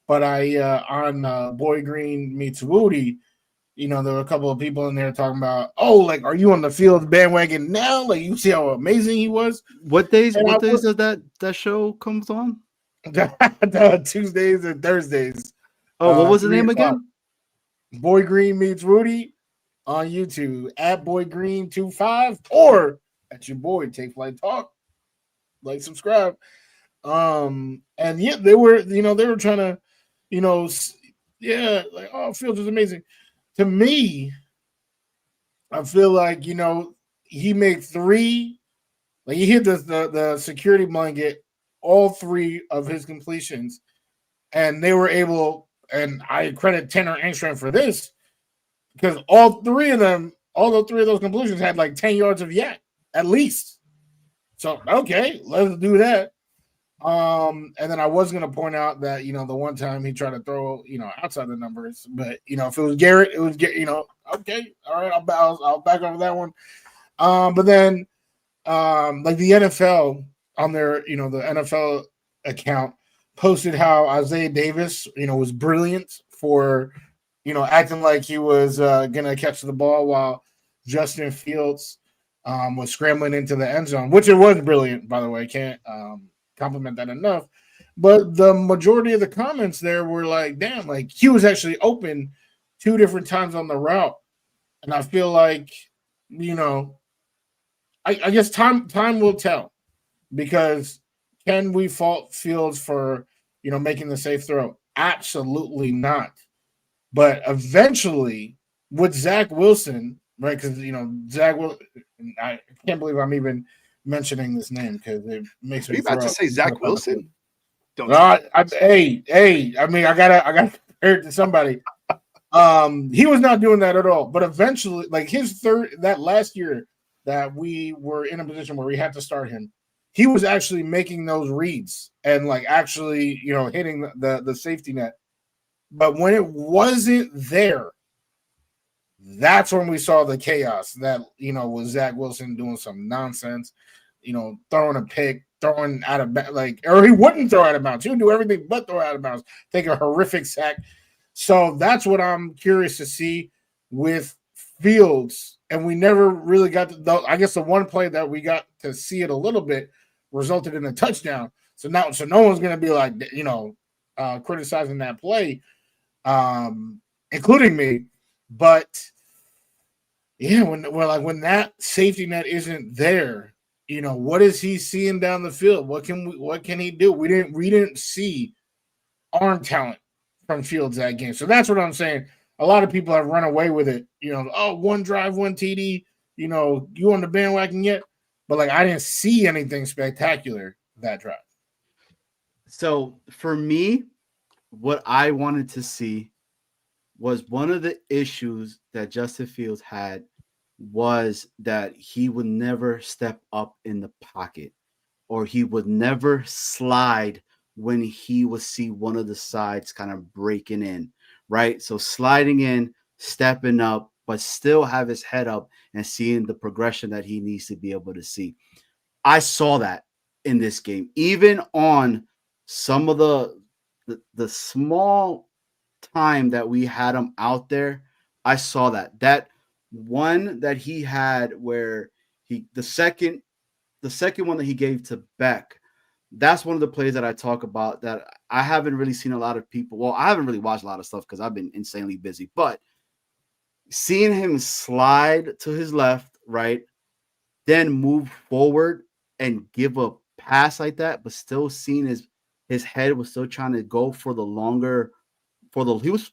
but I on Boy Green meets Wudi, there were a couple of people in there talking about, oh, like, are you on the Fields bandwagon now? Like, you see how amazing he was. What days? And What days does that show comes on? the Tuesdays and Thursdays. Oh, what was the 3 name o'clock. again? Boy Green meets Wudi on YouTube at Boy Green 25 or at your boy Take Flight Talk. Like, subscribe. And yeah, they were trying to, like, oh, Fields is amazing. To me, I feel like he made 3, like he hit the security blanket, all 3 of his completions, and they were able. And I credit Tanner Angstrom for this because all 3 of those completions had like 10 yards of yak at least. So okay, let's do that. And then I was going to point out that the one time he tried to throw outside the numbers, but if it was Garrett, it was okay, all right, I'll back over that one. But then like the NFL on their the NFL account posted how Isaiah Davis was brilliant for acting like he was gonna catch the ball while Justin Fields was scrambling into the end zone, which it was brilliant, by the way. Can't compliment that enough. But the majority of the comments there were like, damn, like he was actually open 2 different times on the route. And I feel like, I guess time will tell, because can we fault Fields for, making the safe throw? Absolutely not. But eventually with Zach Wilson, right? Because, Zach Wilson, I can't believe I'm even mentioning this name because it makes Are me you about to say Zach Wilson? Don't. Hey, I mean, I gotta compare it to somebody. He was not doing that at all. But eventually, like that last year that we were in a position where we had to start him, he was actually making those reads and like actually, hitting the safety net. But when it wasn't there, that's when we saw the chaos that, was Zach Wilson doing some nonsense, throwing a pick, throwing out of or he wouldn't throw out of bounds. He would do everything but throw out of bounds, take a horrific sack. So that's what I'm curious to see with Fields. And we never really got to, I guess the one play that we got to see it a little bit resulted in a touchdown. So no one's going to be like, criticizing that play, including me. But yeah, when that safety net isn't there, what is he seeing down the field? What can he do? We didn't see arm talent from Fields that game. So that's what I'm saying. A lot of people have run away with it. One drive, 1 TD, you on the bandwagon yet? But like I didn't see anything spectacular that drive. So for me, what I wanted to see was one of the issues that Justin Fields had was that he would never step up in the pocket, or he would never slide when he would see one of the sides kind of breaking in, right? So sliding in, stepping up, but still have his head up and seeing the progression that he needs to be able to see. I saw that in this game, even on some of the small time that we had him out there. I saw that one that he had where the second one that he gave to Beck. That's one of the plays that I talk about that I haven't really seen a lot of people. Well, I haven't really watched a lot of stuff because I've been insanely busy, but seeing him slide to his left, right, then move forward and give a pass like that, but still seeing his head was still trying to go for the longer,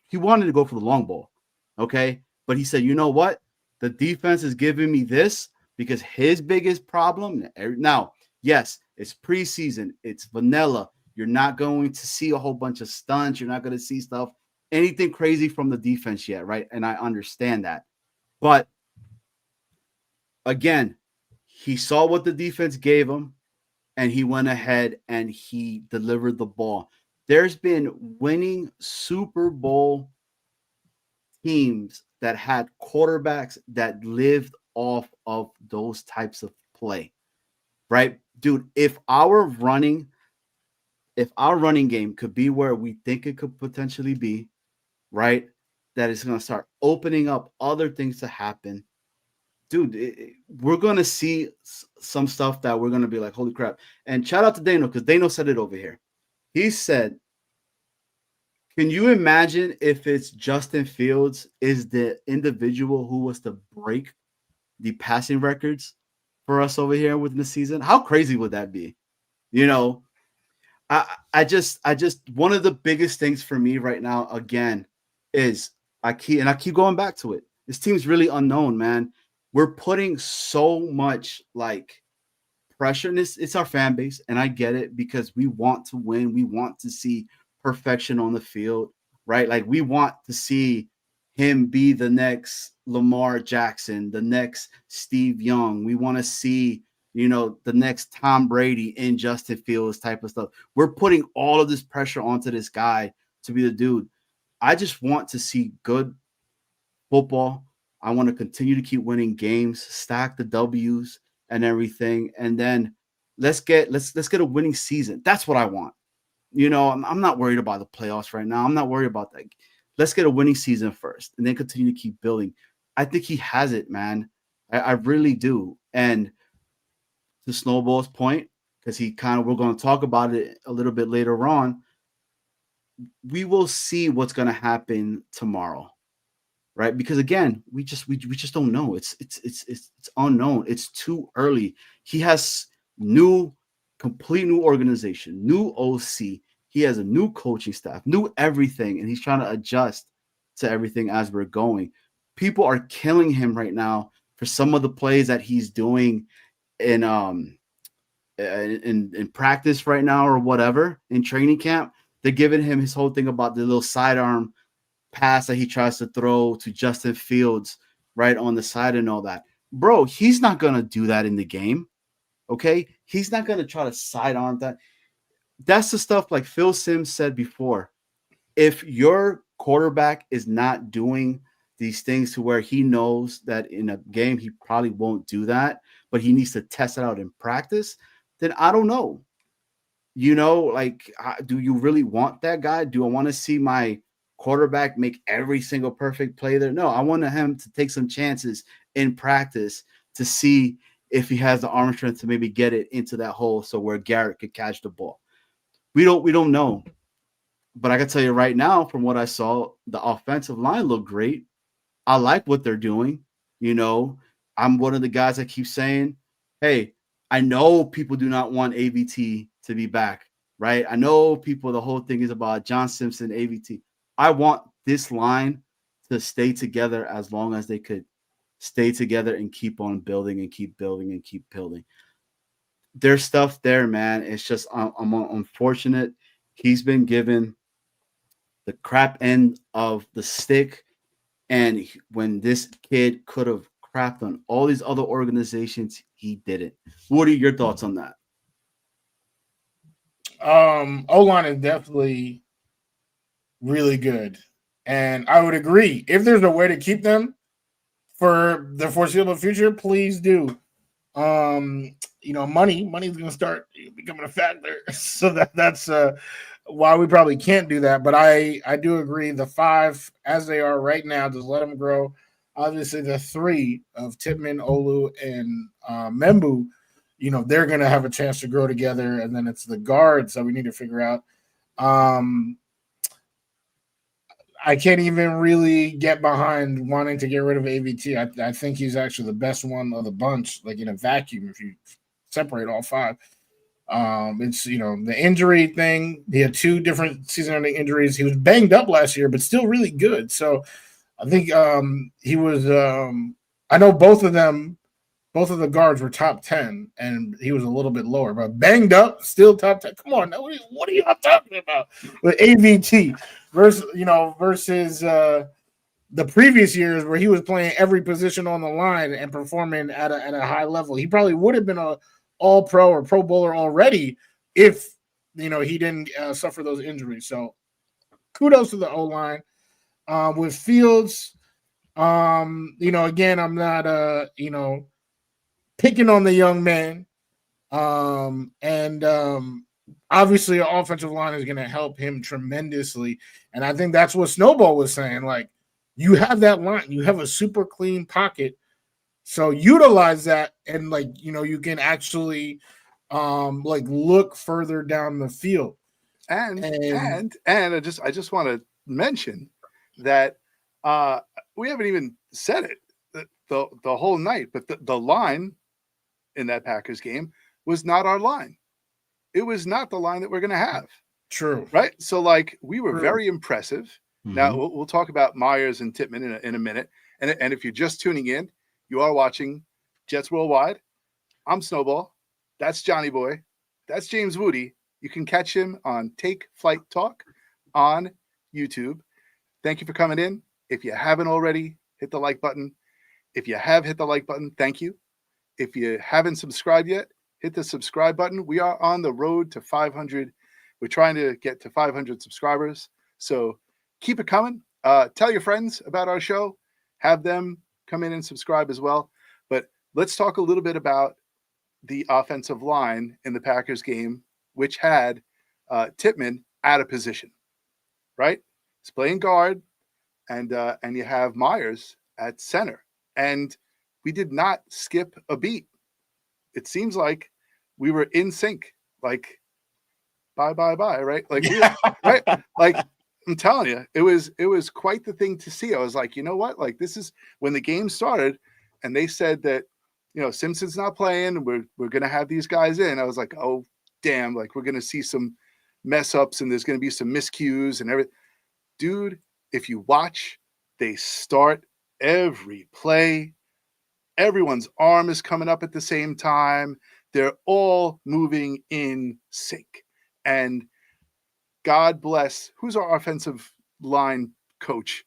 he wanted to go for the long ball. Okay. But he said, you know what? The defense is giving me this because his biggest problem now, yes, it's preseason, it's vanilla. You're not going to see a whole bunch of stunts. You're not going to see anything crazy from the defense yet, right? And I understand that. But again, he saw what the defense gave him, and he went ahead and he delivered the ball. There's been winning Super Bowl teams that had quarterbacks that lived off of those types of play, right? Dude, if our running game could be where we think it could potentially be, right? That is going to start opening up other things to happen. Dude, we're going to see some stuff that we're going to be like, holy crap. And shout out to Dano, because Dano said it over here. He said, can you imagine if it's Justin Fields is the individual who was to break the passing records for us over here within the season? How crazy would that be? You know, I just one of the biggest things for me right now, again, is I keep going back to it. This team's really unknown, man. We're putting so much like pressure, and it's our fan base, and I get it because we want to win. We want to see perfection on the field, right? Like we want to see him be the next Lamar Jackson, the next Steve Young. We want to see, the next Tom Brady in Justin Fields type of stuff. We're putting all of this pressure onto this guy to be the dude. I just want to see good football. I want to continue to keep winning games, stack the W's and everything. And then let's get a winning season. That's what I want. I'm not worried about the playoffs right now. I'm not worried about that. Let's get a winning season first and then continue to keep building. I think he has it, man. I really do. And to Snowball's point, because we're going to talk about it a little bit later on, we will see what's going to happen tomorrow, right? Because again, we just don't know. It's unknown. It's too early. He has complete new organization, new OC. He has a new coaching staff, new everything, and he's trying to adjust to everything as we're going. People are killing him right now for some of the plays that he's doing in practice right now or whatever in training camp. They're giving him his whole thing about the little sidearm pass that he tries to throw to Justin Fields right on the side and all that. Bro, he's not going to do that in the game. Okay? He's not going to try to sidearm that. That's the stuff like Phil Simms said before. If your quarterback is not doing these things to where he knows that in a game he probably won't do that, but he needs to test it out in practice, then I don't know. Do you really want that guy? Do I want to see my quarterback make every single perfect play there? No, I want him to take some chances in practice to see if he has the arm strength to maybe get it into that hole so where Garrett could catch the ball. We don't know. But I can tell you right now, from what I saw, the offensive line looked great. I like what they're doing. I'm one of the guys that keep saying, hey, I know people do not want AVT to be back, right? I know the whole thing is about John Simpson, AVT. I want this line to stay together as long as they could stay together and keep on building and keep building and keep building. There's stuff there, man. It's just I'm unfortunate. He's been given the crap end of the stick. And when this kid could have crapped on all these other organizations, he didn't. What are your thoughts on that? O-line is definitely really good. And I would agree. If there's a way to keep them for the foreseeable future, please do. Money's going to start becoming a factor. So that's why we probably can't do that. But I do agree. The 5 as they are right now, just let them grow. Obviously, the 3 of Tippmann, Olu, and Membu, they're going to have a chance to grow together. And then it's the guards that we need to figure out. I can't even really get behind wanting to get rid of AVT. I think he's actually the best one of the bunch, like in a vacuum, if you separate all 5. It's the injury thing. He had 2 different season-ending injuries. He was banged up last year, but still really good. So I think he was. I know both of the guards were top 10, and he was a little bit lower, but banged up, still top 10. Come on, what are you talking about with AVT versus the previous years where he was playing every position on the line and performing at a high level? He probably would have been a All-Pro or Pro Bowler already if he didn't suffer those injuries. So kudos to the O-line. With Fields, again, I'm not picking on the young man. And obviously an offensive line is going to help him tremendously. And I think that's what Snowball was saying. Like, you have that line, you have a super clean pocket. So utilize that, and you can actually look further down the field. And I just want to mention that we haven't even said it the whole night, but the line in that Packers game was not our line. It was not the line that we're going to have. True. Right? So we were very impressive. Mm-hmm. Now we'll talk about Myers and Tippmann in a minute. And if you're just tuning in, you are watching Jets Worldwide. I'm Snowball. That's Johnny Boy. That's James Wudi. You can catch him on Take Flight Talk on YouTube. Thank you for coming in. If you haven't already, hit the like button. If you have hit the like button, thank you. If you haven't subscribed yet, hit the subscribe button. We are on the road to 500. We're trying to get to 500 subscribers. So keep it coming. Tell your friends about our show. Have them come in and subscribe as well. But let's talk a little bit about the offensive line in the Packers game, which had Tippmann out of position, right? He's playing guard, and you have Myers at center. And we did not skip a beat. It seems like we were in sync, like bye, right? Right? I'm telling you, it was quite the thing to see. I was like, you know what? This is when the game started and they said that, Simpson's not playing. We're going to have these guys in. I was like, oh, damn, we're going to see some mess ups and there's going to be some miscues and everything. Dude, if you watch, they start every play. Everyone's arm is coming up at the same time. They're all moving in sync. And God bless, who's our offensive line coach?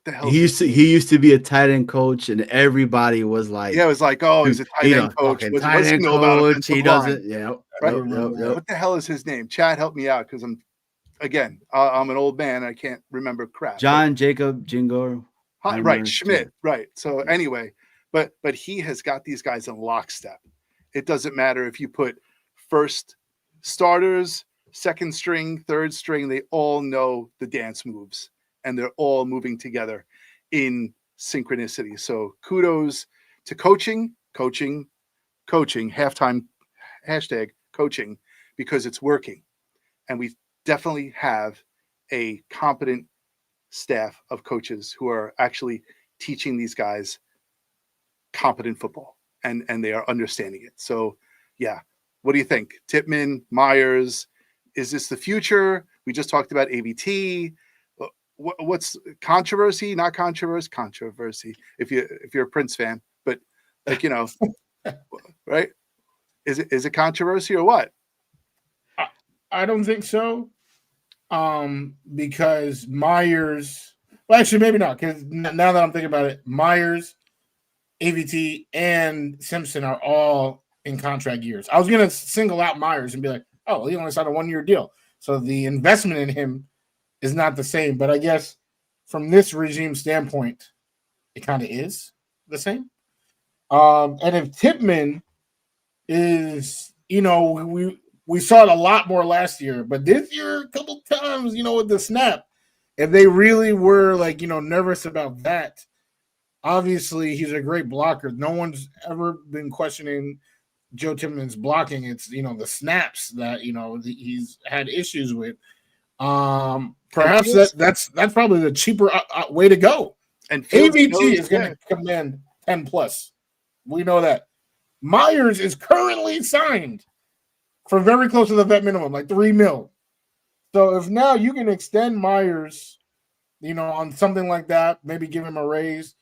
The hell he used to be a tight end coach, and everybody was like, yeah, it was like, oh, he's a tight end coach. What's he know about offensive line? Yeah, right. What the hell is his name? Chad, help me out, because I'm an old man. I can't remember crap. John Jacob Jingo, right? Schmidt, right? So anyway, but he has got these guys in lockstep. It doesn't matter if you put first starters, second string, third string, they all know the dance moves and they're all moving together in synchronicity. So kudos to coaching, halftime hashtag coaching, because it's working. And we definitely have a competent staff of coaches who are actually teaching these guys competent football and they are understanding it. So yeah. What do you think? Tippmann, Myers, is this the future? We just talked about AVT. What's controversy? Not controversy. Controversy. If you're a Prince fan, but right? Is it controversy or what? I don't think so. Because Myers. Well, actually, maybe not. Because now that I'm thinking about it, Myers, AVT, and Simpson are all in contract years. I was going to single out Myers and be like, oh, he only signed a 1-year deal. So the investment in him is not the same. But I guess from this regime standpoint, it kind of is the same. And if Tippmann is, we saw it a lot more last year, but this year, a couple times, with the snap, if they really were nervous about that, obviously he's a great blocker. No one's ever been questioning Joe Tippmann's blocking. It's the snaps that he's had issues with. Perhaps that's probably the cheaper way to go. And AVT is going to command 10+. We know that. Myers is currently signed for very close to the vet minimum, like $3 million. So if now you can extend Myers, on something like that, maybe give him a raise,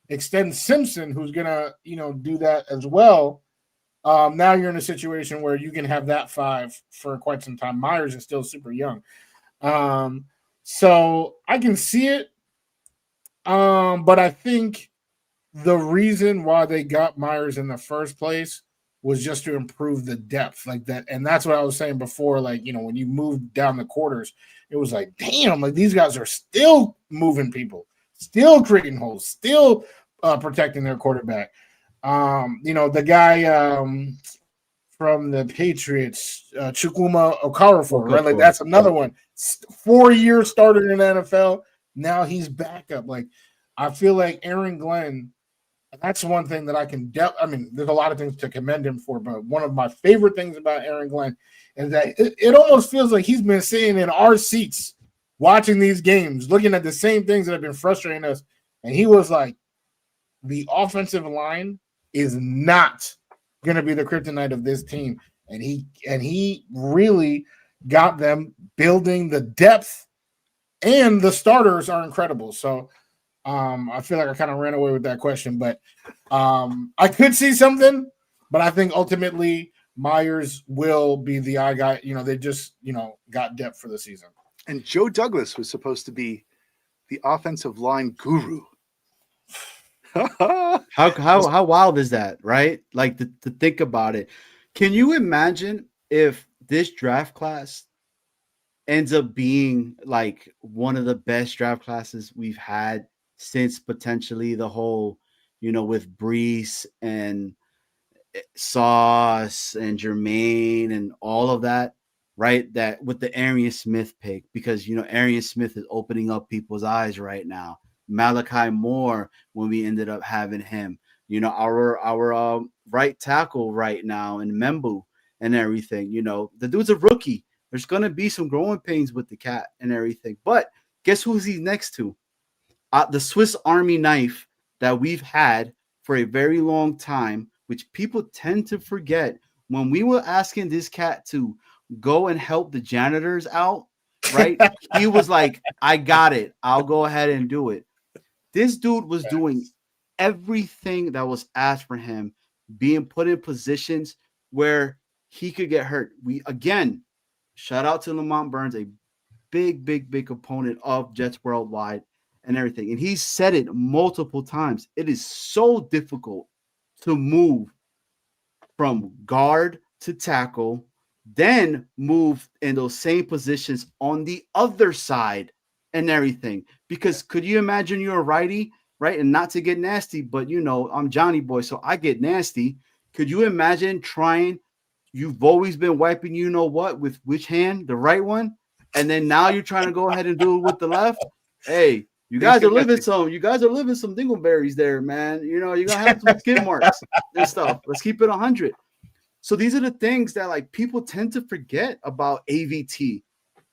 extend Simpson, who's gonna, do that as well. Now you're in a situation where you can have that 5 for quite some time. Myers is still super young. So I can see it. But I think the reason why they got Myers in the first place was just to improve the depth like that. And that's what I was saying before. Like, when you move down the quarters, it was like, damn, like these guys are still moving people, still creating holes, still protecting their quarterback. The guy from the Patriots, Chukwuma Okorafor, right? Like that's another one. 4-year starter in the NFL. Now he's backup. Like, I feel like Aaron Glenn, that's one thing that I can there's a lot of things to commend him for, but one of my favorite things about Aaron Glenn is that it almost feels like he's been sitting in our seats watching these games, looking at the same things that have been frustrating us. And he was like, the offensive line is not going to be the kryptonite of this team. And he really got them building the depth, and the starters are incredible. So I feel like I kind of ran away with that question, but I could see something, but I think ultimately Myers will be the eye guy. They just, got depth for the season. And Joe Douglas was supposed to be the offensive line guru. How wild is that, right? Like to think about it. Can you imagine if this draft class ends up being like one of the best draft classes we've had since potentially the whole, with Breece and Sauce and Jermaine and all of that, right? That with the Arian Smith pick, because, Arian Smith is opening up people's eyes right now. Malachi Moore, when we ended up having him, our right tackle right now, and Membu and everything, the dude's a rookie. There's going to be some growing pains with the cat and everything. But guess who's he's next to? The Swiss Army knife that we've had for a very long time, which people tend to forget. When we were asking this cat to go and help the janitors out, right? He was like, I got it. I'll go ahead and do it. This dude was doing everything that was asked for him, being put in positions where he could get hurt. Shout out to Lamont Burns, a big opponent of Jets Worldwide and everything. And he said it multiple times. It is so difficult to move from guard to tackle, then move in those same positions on the other side and everything. Because could you imagine you're a righty, right? And not to get nasty, but I'm Johnny Boy, so I get nasty. Could you imagine trying? You've always been wiping, with which hand? The right one. And then now you're trying to go ahead and do it with the left. Hey, you guys are living some dingleberries there, man. You're going to have some skid marks and stuff. Let's keep it 100. So these are the things that like people tend to forget about AVT.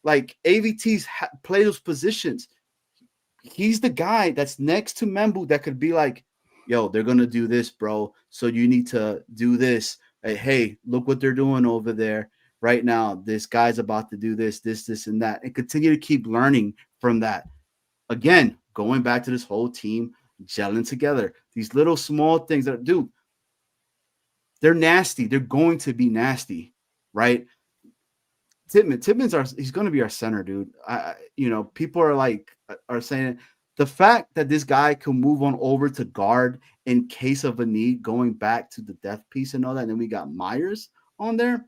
Like AVT's play those positions. He's the guy that's next to Membu that could be like, yo, they're going to do this, bro. So you need to do this. Hey, look what they're doing over there right now. This guy's about to do this, and that, and continue to keep learning from that. Again, going back to this whole team gelling together. These little small things that, dude, they're nasty. They're going to be nasty, right? Tippmann's he's going to be our center, dude. People are saying the fact that this guy can move on over to guard in case of a need, going back to the depth piece and all that. And then we got Myers on there.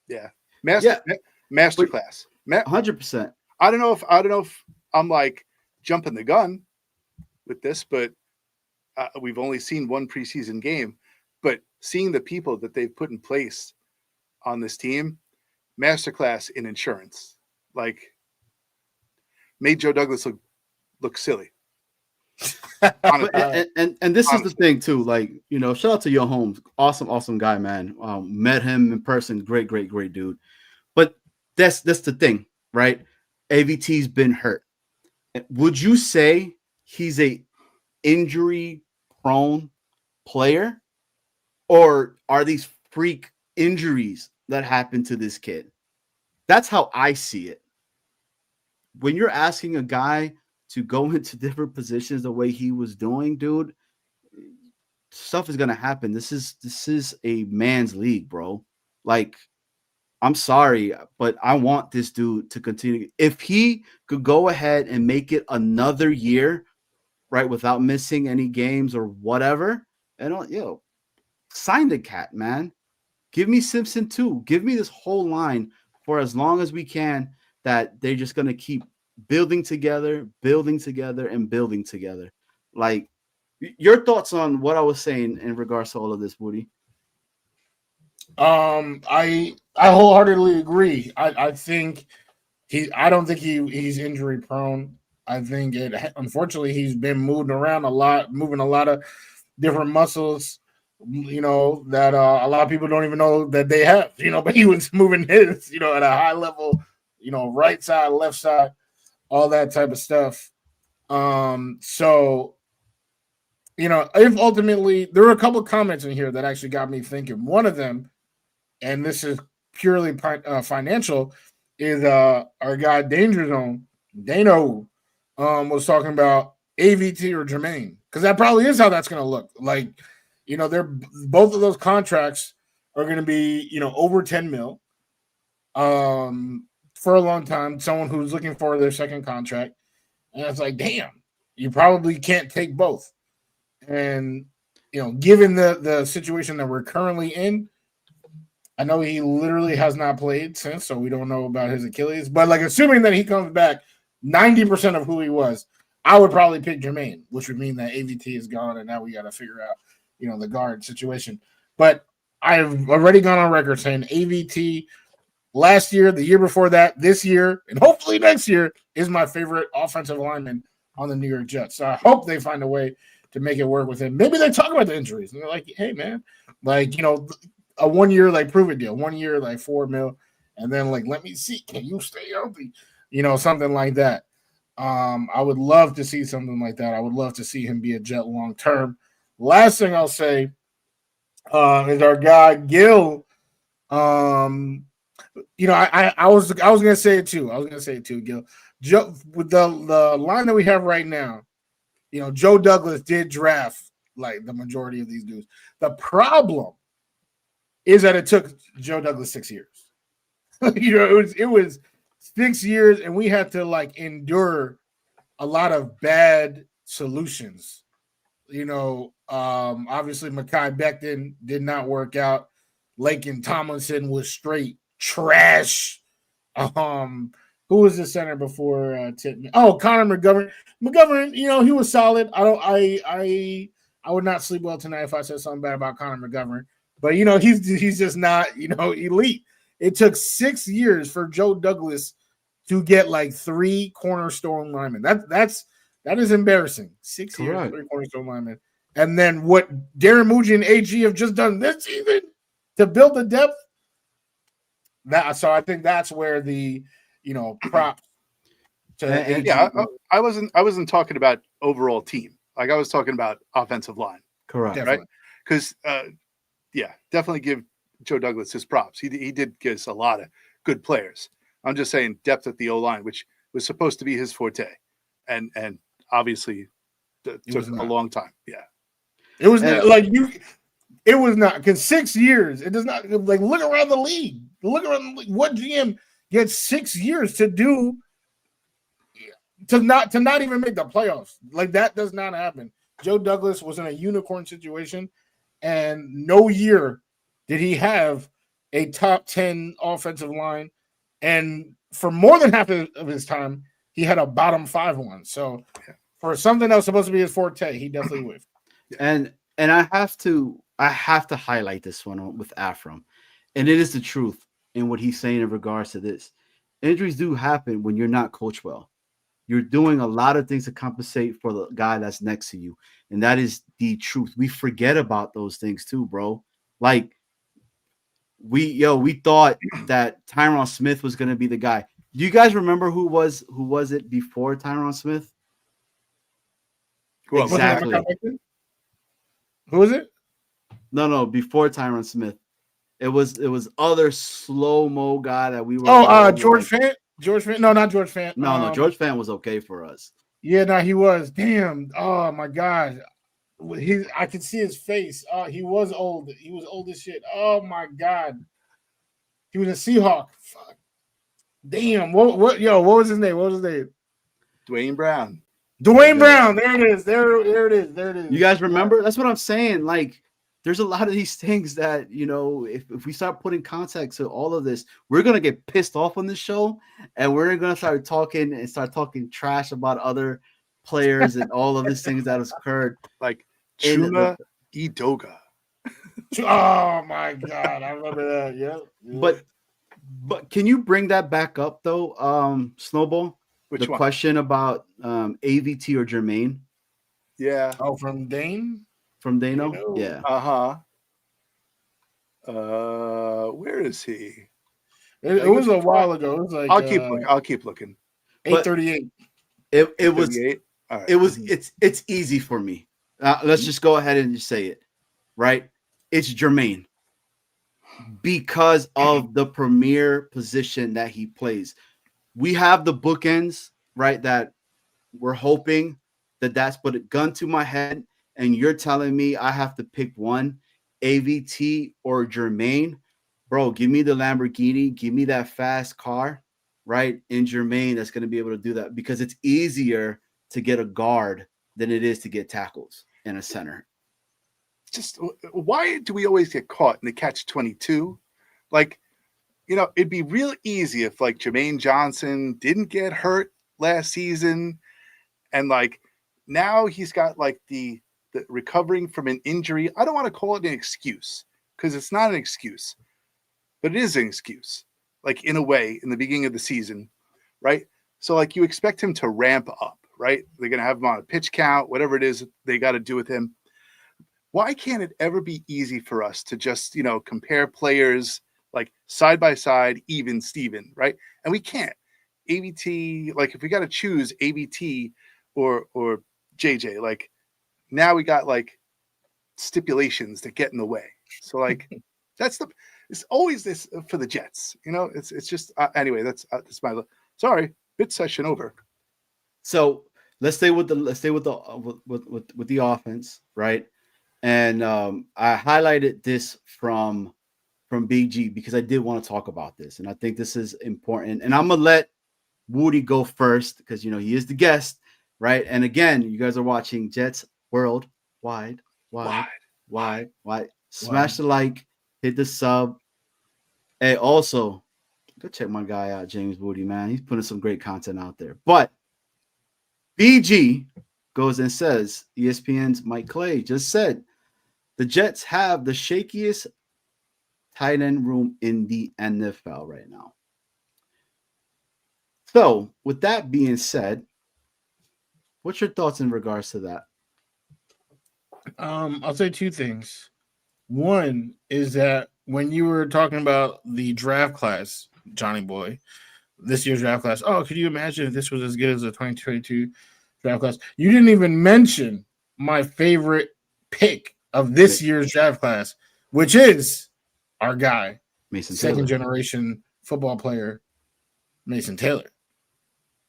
Yeah. Masterclass. 100%. I don't know if I'm like jumping the gun with this, but we've only seen one preseason game, but seeing the people that they've put in place on this team, masterclass in insurance, like made Joe Douglas look silly. And this is the thing too, like, shout out to Yo Holmes, awesome guy, man. Met him in person, great dude. But that's the thing, right? AVT's been hurt. Would you say he's a injury prone player? or are these freak injuries that happen to this kid? That's how I see it. When you're asking a guy to go into different positions the way he was doing, dude, stuff is gonna happen. This is a man's league, bro. Like, I'm sorry, but I want this dude to continue. If he could go ahead and make it another year, right, without missing any games or whatever, and sign the cat, man. Give me Simpson too. Give me this whole line for as long as we can. That they're just gonna keep building together, and building together. Like, your thoughts on what I was saying in regards to all of this, Woody? I wholeheartedly agree. I think I don't think he's injury prone. I think unfortunately he's been moved around a lot, moving a lot of different muscles, that a lot of people don't even know that they have, but he was moving his, at a high level, right side, left side, all that type of stuff. So, if ultimately there were a couple of comments in here that actually got me thinking. One of them, and this is purely financial, is our guy Danger Zone, Dano, was talking about AVT or Jermaine, because that probably is how that's going to look. Like, they're both of those contracts are going to be, over 10 mil for a long time. Someone who's looking for their second contract, and it's like, damn, you probably can't take both. And given the situation that we're currently in, I know he literally has not played since, so we don't know about his Achilles. But like, assuming that he comes back 90% of who he was, I would probably pick Jermaine, which would mean that AVT is gone, and now we got to figure out, the guard situation. But I've already gone on record saying AVT last year, the year before that, this year, and hopefully next year is my favorite offensive lineman on the New York Jets. So I hope they find a way to make it work with him. Maybe they talk about the injuries, and they're like, hey, man, like, a 1 year, like, prove it deal, 1 year, like, $4 million, and then, like, let me see, can you stay healthy? Something like that. I would love to see something like that. I would love to see him be a Jet long term. Last thing I'll say is our guy Gil. I was gonna say it too. Gil. Joe, with the line that we have right now, Joe Douglas did draft like the majority of these dudes. The problem is that it took Joe Douglas 6 years. It was 6 years, and we had to like endure a lot of bad solutions. Obviously Mekhi Becton did not work out. Laken Tomlinson was straight trash. Who was the center before Tittman? Oh, Connor McGovern. McGovern, he was solid. I would not sleep well tonight if I said something bad about Connor McGovern. But he's just not, elite. It took 6 years for Joe Douglas to get like 3 cornerstone linemen. That is embarrassing. 6 years, 3 cornerstone linemen. And then what Darren Muji and AG have just done this season to build the depth. So I think that's where the prop. I wasn't talking about overall team. Like, I was talking about offensive line. Correct. Right? Because definitely give Joe Douglas his props. He did give us a lot of good players. I'm just saying depth at the O-line, which was supposed to be his forte, and obviously took a long time. Yeah, it was it was not, because 6 years. It does not, like, look around the league. Look around the league. What GM gets 6 years to do to not even make the playoffs? Like, that does not happen. Joe Douglas was in a unicorn situation, and no year did he have a top 10 offensive line. And for more than half of his time, he had a bottom 5 one. So for something that was supposed to be his forte, he definitely whiffed. And I have to highlight this one with Afram. And it is the truth in what he's saying in regards to this. Injuries do happen when you're not coached well. You're doing a lot of things to compensate for the guy that's next to you. And that is the truth. We forget about those things too, bro. Like, we thought that Tyron Smith was going to be the guy. Do you guys remember who was it before Tyron Smith? Well, exactly. Who was it? No, before Tyron Smith. It was other slow-mo guy that we were. George Fant. George Fant. No, not George Fant. No, George Fant was okay for us. Yeah, no, he was. Damn. Oh my God. I could see his face. He was old. He was old as shit. Oh my God. He was a Seahawk. Fuck. Damn. What was his name? Dwayne Brown. Dwayne Brown. There it is. There it is. You guys remember? That's what I'm saying. Like, there's a lot of these things that, if we start putting context to all of this, we're going to get pissed off on this show, and we're going to start talking trash about other players and all of these things that has occurred. Like Chuma Edoga. Oh, my God. I remember that. Yeah. But can you bring that back up, though, Snowball? Which one? Question about AVT or Jermaine. Yeah. Oh, from Dane? From Dano? Yeah. Where is he? It was a while ago. It was like I'll keep looking. 838. It was All right. it was it's easy for me. Let's just go ahead and just say it. Right? It's Jermaine. Because of the premier position that he plays. We have the bookends, right? That we're hoping that's put a gun to my head. And you're telling me I have to pick one, AVT or Jermaine. Bro, give me the Lamborghini. Give me that fast car, right? In Jermaine, that's going to be able to do that because it's easier to get a guard than it is to get tackles in a center. Just why do we always get caught in the catch-22? Like, it'd be real easy if like Jermaine Johnson didn't get hurt last season. And like now he's got like the recovering from an injury. I don't want to call it an excuse because it's not an excuse, but it is an excuse. Like in a way, in the beginning of the season, right? So like you expect him to ramp up, right? They're going to have him on a pitch count, whatever it is they got to do with him. Why can't it ever be easy for us to just, compare players like side by side, even Steven, right? And we can't. ABT, like if we got to choose ABT or JJ, like now we got like stipulations that get in the way. So like it's always this for the Jets, it's just anyway, that's my sorry, bit session over. So let's stay with the offense, right? And I highlighted this from BG because I did want to talk about this, and I think this is important. And I'm gonna let Wudi go first because he is the guest, right? And again, you guys are watching Jets Worldwide. Smash the like, hit the sub. Hey, also go check my guy out, James Wudi, man. He's putting some great content out there. But BG goes and says, ESPN's Mike Clay just said the Jets have the shakiest tight end room in the NFL right now. So, with that being said, what's your thoughts in regards to that? I'll say two things. One is that when you were talking about the draft class, Johnny Boy, this year's draft class, could you imagine if this was as good as the 2022 draft class? You didn't even mention my favorite pick of this year's draft class, which is our guy, Mason second Taylor. generation football player, Mason Taylor.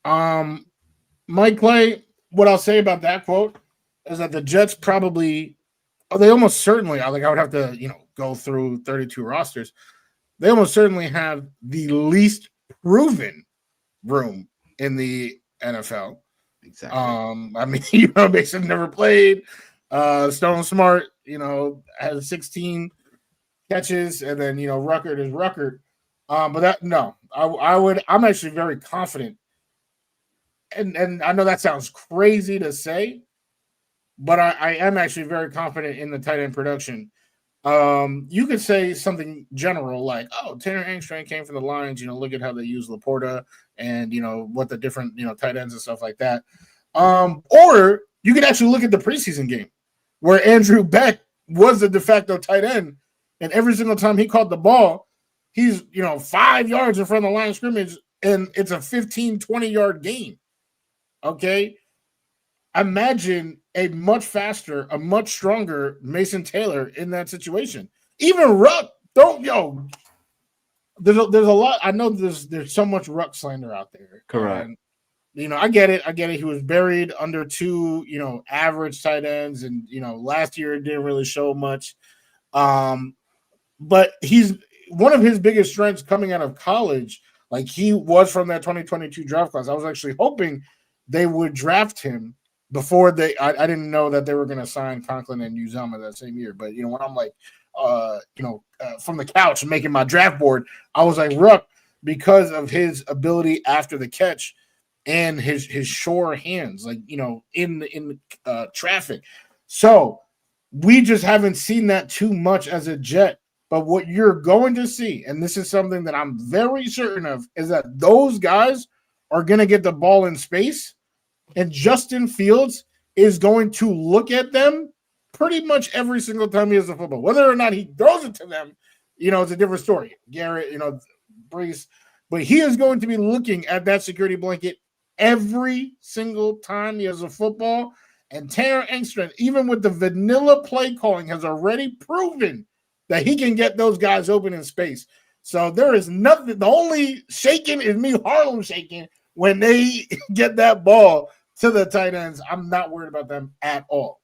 Mike Clay, what I'll say about that quote is that the Jets probably, they almost certainly, I would have to, go through 32 rosters. They almost certainly have the least proven room in the NFL. Exactly. Mason never played. Stone Smart, has 16 catches, and then Ruckert is Ruckert. I'm actually very confident. And I know that sounds crazy to say, but I am actually very confident in the tight end production. You could say something general like, Tanner Angstrom came from the Lions, look at how they use Laporta and, what the different, tight ends and stuff like that. Or you could actually look at the preseason game where Andrew Beck was the de facto tight end. And every single time he caught the ball, he's, 5 yards in front of the line of scrimmage, and it's a 15, 20-yard game. Okay? Imagine a much faster, a much stronger Mason Taylor in that situation. Even Ruck, there's a lot. I know there's so much Ruck slander out there. Correct. And, I get it. He was buried under two, average tight ends, and last year it didn't really show much. But he's one of his biggest strengths coming out of college. Like, he was from that 2022 draft class. I was actually hoping they would draft him before I didn't know that they were going to sign Conklin and Uzomah that same year. But when I'm like, from the couch and making my draft board, I was like, Ruck, because of his ability after the catch and his sure hands, like, in traffic. So we just haven't seen that too much as a Jet. But what you're going to see, and this is something that I'm very certain of, is that those guys are going to get the ball in space, and Justin Fields is going to look at them pretty much every single time he has the football. Whether or not he throws it to them, it's a different story. Garrett, Breece, but he is going to be looking at that security blanket every single time he has a football. And Tanner Engstrand, even with the vanilla play calling, has already proven that he can get those guys open in space. So there is nothing. The only shaking is me Harlem shaking when they get that ball to the tight ends. I'm not worried about them at all.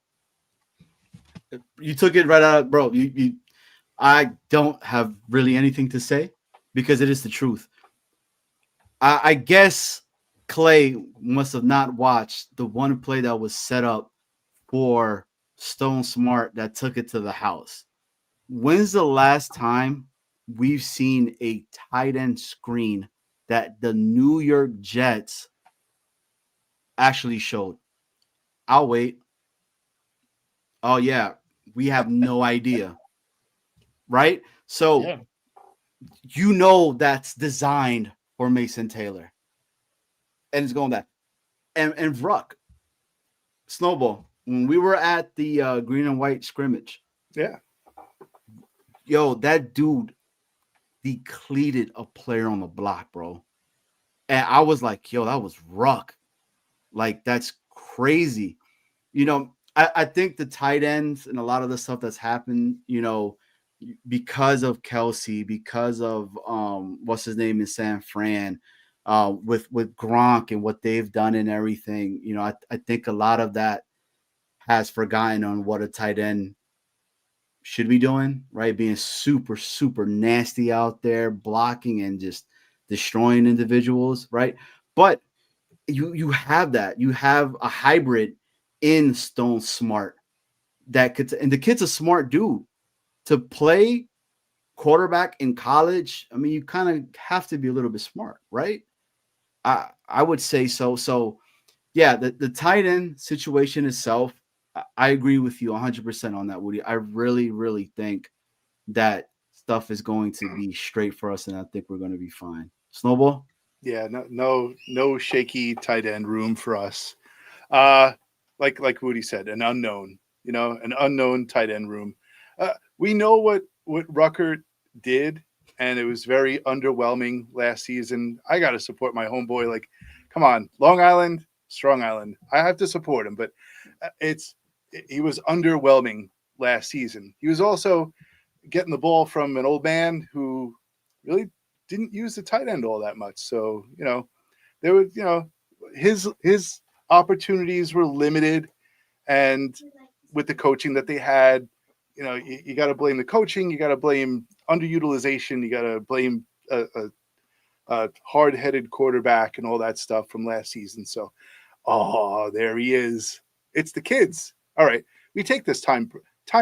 You took it right out, bro. I don't have really anything to say because it is the truth. I guess Clay must have not watched the one play that was set up for Stone Smart that took it to the house. When's the last time we've seen a tight end screen that the New York Jets actually showed? I'll wait. Oh, yeah. We have no idea. Right? So, yeah. That's designed for Mason Taylor. And it's going back. And Ruck, Snowball, when we were at the green and white scrimmage. Yeah. Yo, that dude depleted a player on the block, bro. And I was like, yo, that was Ruck. Like, that's crazy. I think the tight ends and a lot of the stuff that's happened, because of Kelsey, because of what's his name in San Fran, with Gronk and what they've done and everything, I think a lot of that has forgotten on what a tight end should be doing, right? Being super, super nasty out there, blocking and just destroying individuals, right? But you have that. You have a hybrid in Stone Smart that could, and the kid's a smart dude. To play quarterback in college, I mean, you kind of have to be a little bit smart, right? I would say so. So, yeah, the tight end situation itself, I agree with you 100% on that, Wudi. I really, really think that stuff is going to be straight for us, and I think we're going to be fine. Snowball? Yeah, no shaky tight end room for us. Like Wudi said, an unknown tight end room. We know what Ruckert did, and it was very underwhelming last season. I got to support my homeboy. Like, come on, Long Island, Strong Island. I have to support him, but he was underwhelming last season. He was also getting the ball from an old man who really didn't use the tight end all that much. So, there was, his opportunities were limited, and with the coaching that they had, you got to blame the coaching, you got to blame underutilization, you got to blame a hard-headed quarterback and all that stuff from last season. So, there he is. It's the kids. All right, we take this time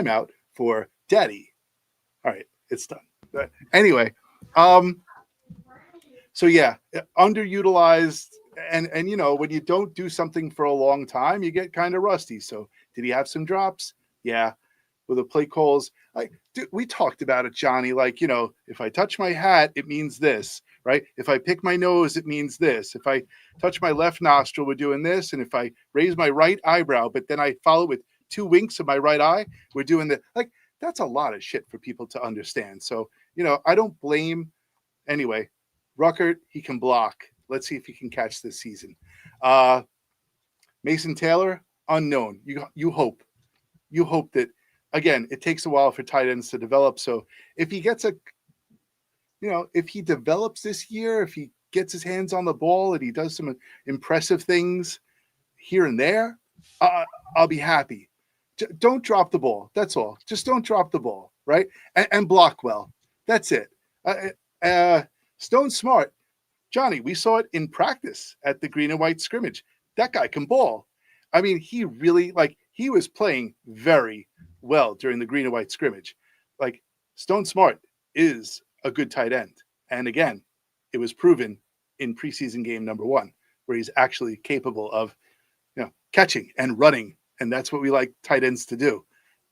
out for Daddy. All right, it's done. But anyway, so yeah, underutilized, and when you don't do something for a long time, you get kind of rusty. So did he have some drops? Yeah, with the play calls. We talked about it, Johnny. Like, if I touch my hat, it means this, right? If I pick my nose, it means this. If I touch my left nostril, we're doing this. And if I raise my right eyebrow, but then I follow with 2 winks of my right eye, we're doing that. Like, that's a lot of shit for people to understand. So, I don't blame. Anyway, Ruckert, he can block. Let's see if he can catch this season. Mason Taylor, unknown. You hope that, again, it takes a while for tight ends to develop. So if he gets if he develops this year, if he gets his hands on the ball and he does some impressive things here and there, I'll be happy. Don't drop the ball. That's all. Just don't drop the ball, right? And block well. That's it. Stone Smart, Johnny, we saw it in practice at the green and white scrimmage. That guy can ball. I mean, he really, he was playing very well during the green and white scrimmage. Like, Stone Smart is a good tight end. And again, it was proven in preseason game number 1, where he's actually capable of, catching and running. And that's what we like tight ends to do,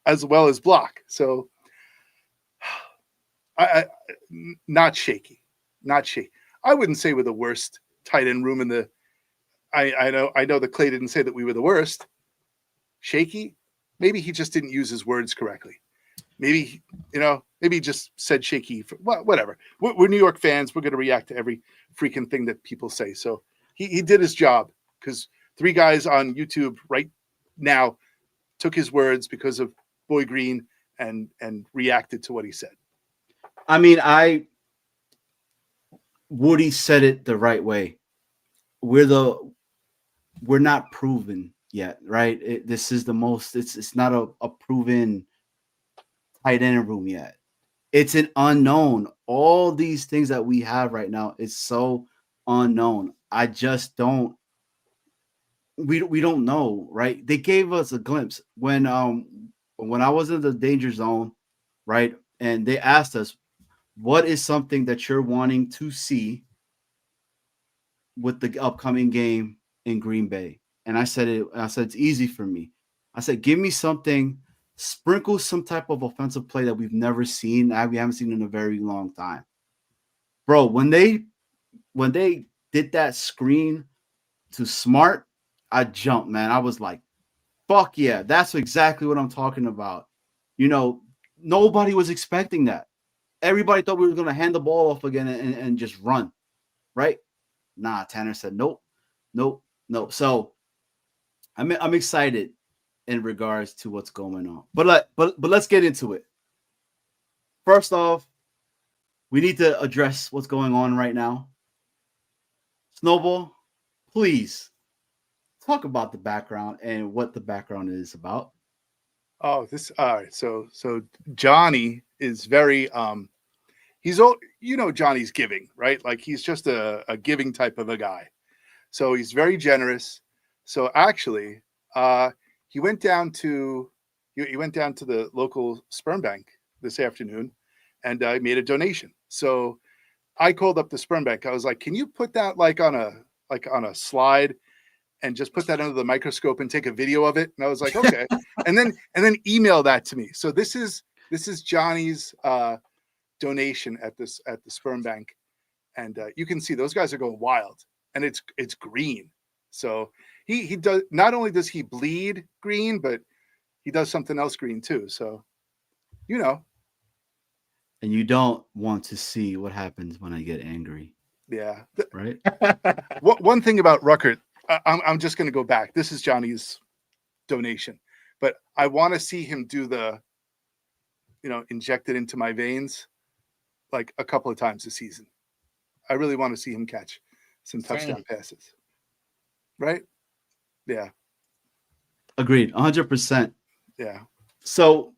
as well as block. So I not shaky. I wouldn't say we're the worst tight end room in the, I know that Clay didn't say that we were the worst. Shaky? Maybe he just didn't use his words correctly. Maybe he just said shaky. Whatever. We're New York fans. We're going to react to every freaking thing that people say. So he did his job, because 3 guys on YouTube right now took his words because of Boy Green and reacted to what he said. I mean, Wudi said it the right way. We're not proven yet, right? This is the most. It's not a proven tight end room yet. It's an unknown. All these things that we have right now is so unknown. I just don't. We don't know, right? They gave us a glimpse when I was in the danger zone, right? And they asked us, what is something that you're wanting to see with the upcoming game in Green Bay? And I said it's easy for me. I said, give me something, sprinkle some type of offensive play that we've never seen, that we haven't seen in a very long time. Bro, when they did that screen to Smart, I jumped, man. I was like, fuck yeah, that's exactly what I'm talking about. Nobody was expecting that. Everybody thought we were going to hand the ball off again and just run, right? Nah, Tanner said, nope. So I'm excited in regards to what's going on. But let's get into it. First off, we need to address what's going on right now. Snowball, please talk about the background and what the background is about. Oh, all right. So Johnny is very he's all, Johnny's giving, right? Like, he's just a giving type of a guy. So he's very generous. So actually, he went down to the local sperm bank this afternoon and made a donation. So I called up the sperm bank. I was like, can you put that on a slide and just put that under the microscope and take a video of it? And I was like, okay. and then email that to me. So this is Johnny's donation at the sperm bank. And you can see those guys are going wild, and it's green. So he does, not only does he bleed green, but he does something else green too. So, And you don't want to see what happens when I get angry. Yeah. Right. One thing about Ruckert, I'm just going to go back. This is Johnny's donation, but I want to see him do the, inject it into my veins like a couple of times this season. I really want to see him catch some touchdown passes. Right? Yeah. Agreed. 100%. Yeah. So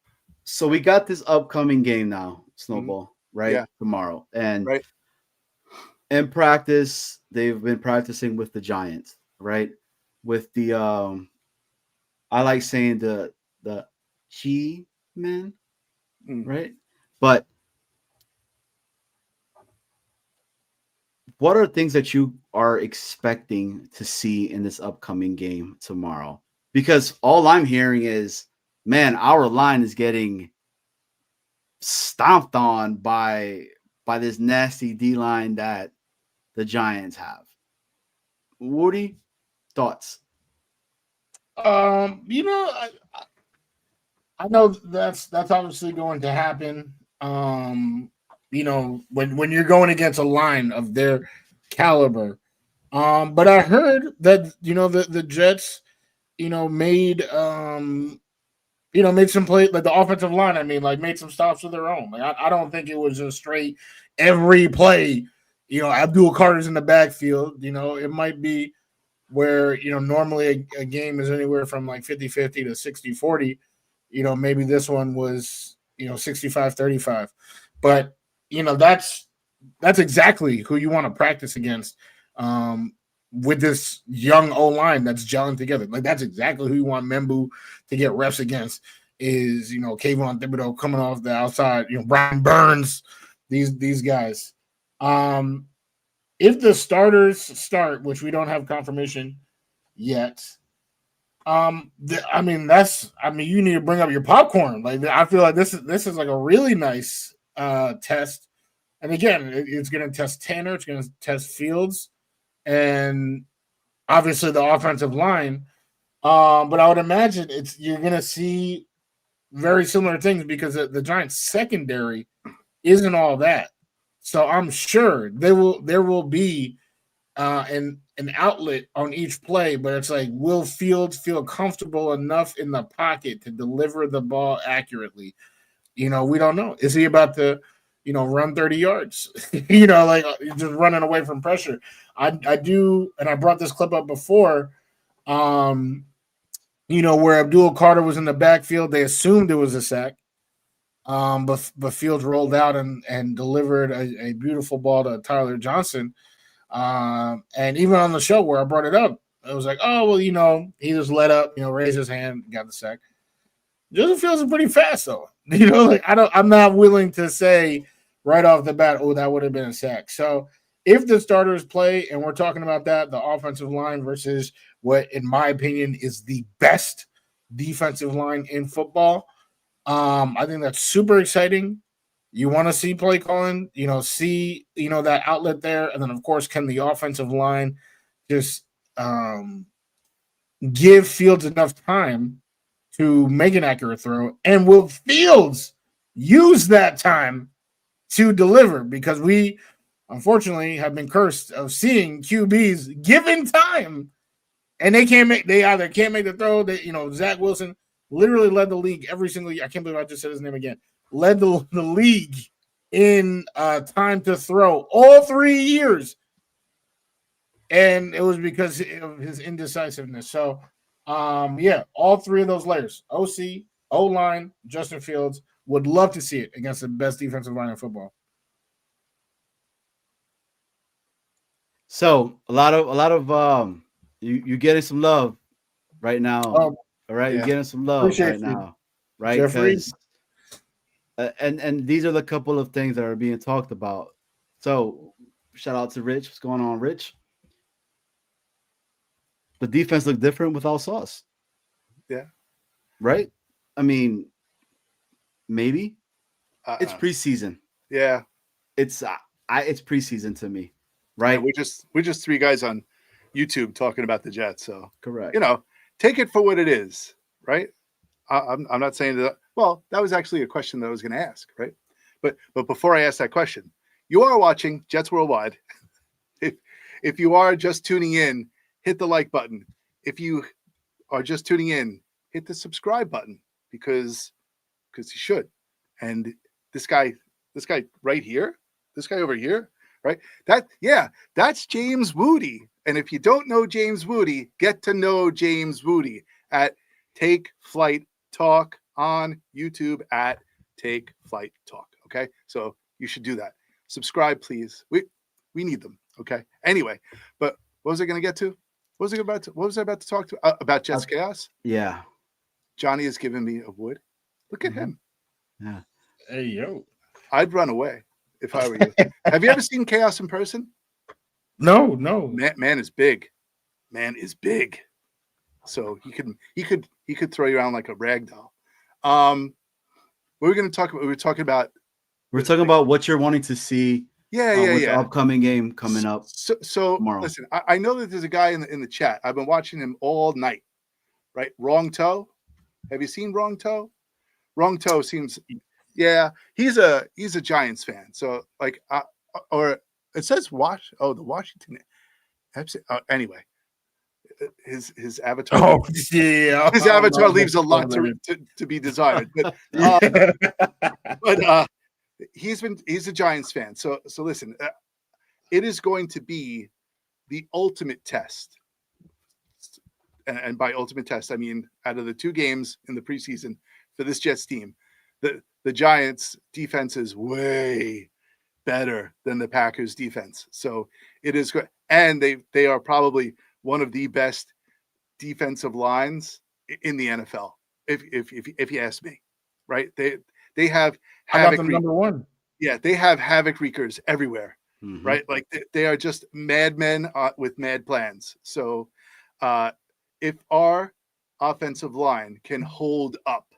we got this upcoming game now, Snowball, right? Yeah. Tomorrow. And right. In practice, they've been practicing with the Giants, right? With the I like saying the G-men, right? But what are things that you are expecting to see in this upcoming game tomorrow? Because all I'm hearing is, man, our line is getting stomped on by this nasty D-line that the Giants have. Wudi, thoughts? I know that's obviously going to happen. When you're going against a line of their caliber. But I heard that the Jets made made some play, like the offensive line. I mean, like made some stops of their own. Like I don't think it was a straight every play. Abdul Carter's in the backfield. It might be where normally a game is anywhere from like 50-50 to 60-40. Maybe this one was 65-35. But that's exactly who you want to practice against. With this young O line that's gelling together. Like that's exactly who you want Membu to get reps against is Kayvon Thibodeau coming off the outside, Brian Burns, these guys. If the starters start, which we don't have confirmation yet, you need to bring up your popcorn. Like I feel like this is like a really nice test. And again, it's going to test Tanner, it's going to test Fields, and obviously the offensive line. But I would imagine you're going to see very similar things because the Giants secondary isn't all that. So I'm sure there will be an outlet on each play, but it's like, will Fields feel comfortable enough in the pocket to deliver the ball accurately? We don't know. Is he about to run 30 yards, like just running away from pressure? I do, and I brought this clip up before, where Abdul Carter was in the backfield. They assumed it was a sack, but Fields rolled out and delivered a beautiful ball to Tyler Johnson. And even on the show where I brought it up, it was like, oh, well, he just let up, raised his hand, got the sack. Justin Fields is pretty fast, though. I'm not willing to say right off the bat, oh, that would have been a sack. So if the starters play, and we're talking about that, the offensive line versus what, in my opinion, is the best defensive line in football, I think that's super exciting. You want to see play calling, see, that outlet there. And then, of course, can the offensive line just give Fields enough time to make an accurate throw? And will Fields use that time to deliver? Because we, unfortunately, have been cursed of seeing QBs given time and they either can't make the throw. Zach Wilson literally led the league every single year. I can't believe I just said his name again. Led the league in time to throw all 3 years. And it was because of his indecisiveness. So, all three of those layers, OC, O-line, Justin Fields, would love to see it against the best defensive line in football. So a lot of you getting some love right now. All right, yeah. You're getting some love right now, right? Jeffrey. And these are the couple of things that are being talked about. So shout out to Rich. What's going on, Rich? The defense looked different without Sauce. Yeah. Right? I mean, maybe. It's preseason. Yeah. It's preseason to me. Right? Yeah, we're just three guys on YouTube talking about the Jets. So correct. Take it for what it is, right? I'm not saying that. Well, that was actually a question that I was going to ask, right? But before I ask that question, you are watching Jets Worldwide. If you are just tuning in, hit the like button. If you are just tuning in, hit the subscribe button because you should. And this guy right here, this guy over here, right? That's James Wudi. And if you don't know James Wudi, get to know James Wudi at Take Flight Talk on YouTube at Take Flight Talk. Okay, so you should do that. Subscribe, please. We need them. Okay. Anyway, but what was I going to get to? What was I about to talk to about Jets Chaos? Yeah. Johnny has given me a wood. Look at him. Yeah. Hey, yo. I'd run away if I were you. Have you ever seen Chaos in person? No. Man is big. Man is big. So he could throw you around like a rag doll. We're talking about what you're wanting to see. With the upcoming game coming up. So tomorrow. Listen, I know that there's a guy in the chat. I've been watching him all night. Right? Wrong Toe. Have you seen Wrong Toe? Wrong Toe seems, he's a Giants fan. So or it says the Washington. Anyway, his avatar. Oh, yeah. His avatar leaves a lot to be desired. But he's a Giants fan. So listen, it is going to be the ultimate test. And by ultimate test, I mean out of the 2 games in the preseason for this Jets team, the Giants defense is way better than the Packers defense. So it is good. And they are probably one of the best defensive lines in the NFL. If you ask me, right? They have havoc. Number 1. Yeah, they have havoc wreakers everywhere, Mhm. right? Like they are just madmen with mad plans. So if our offensive line can hold up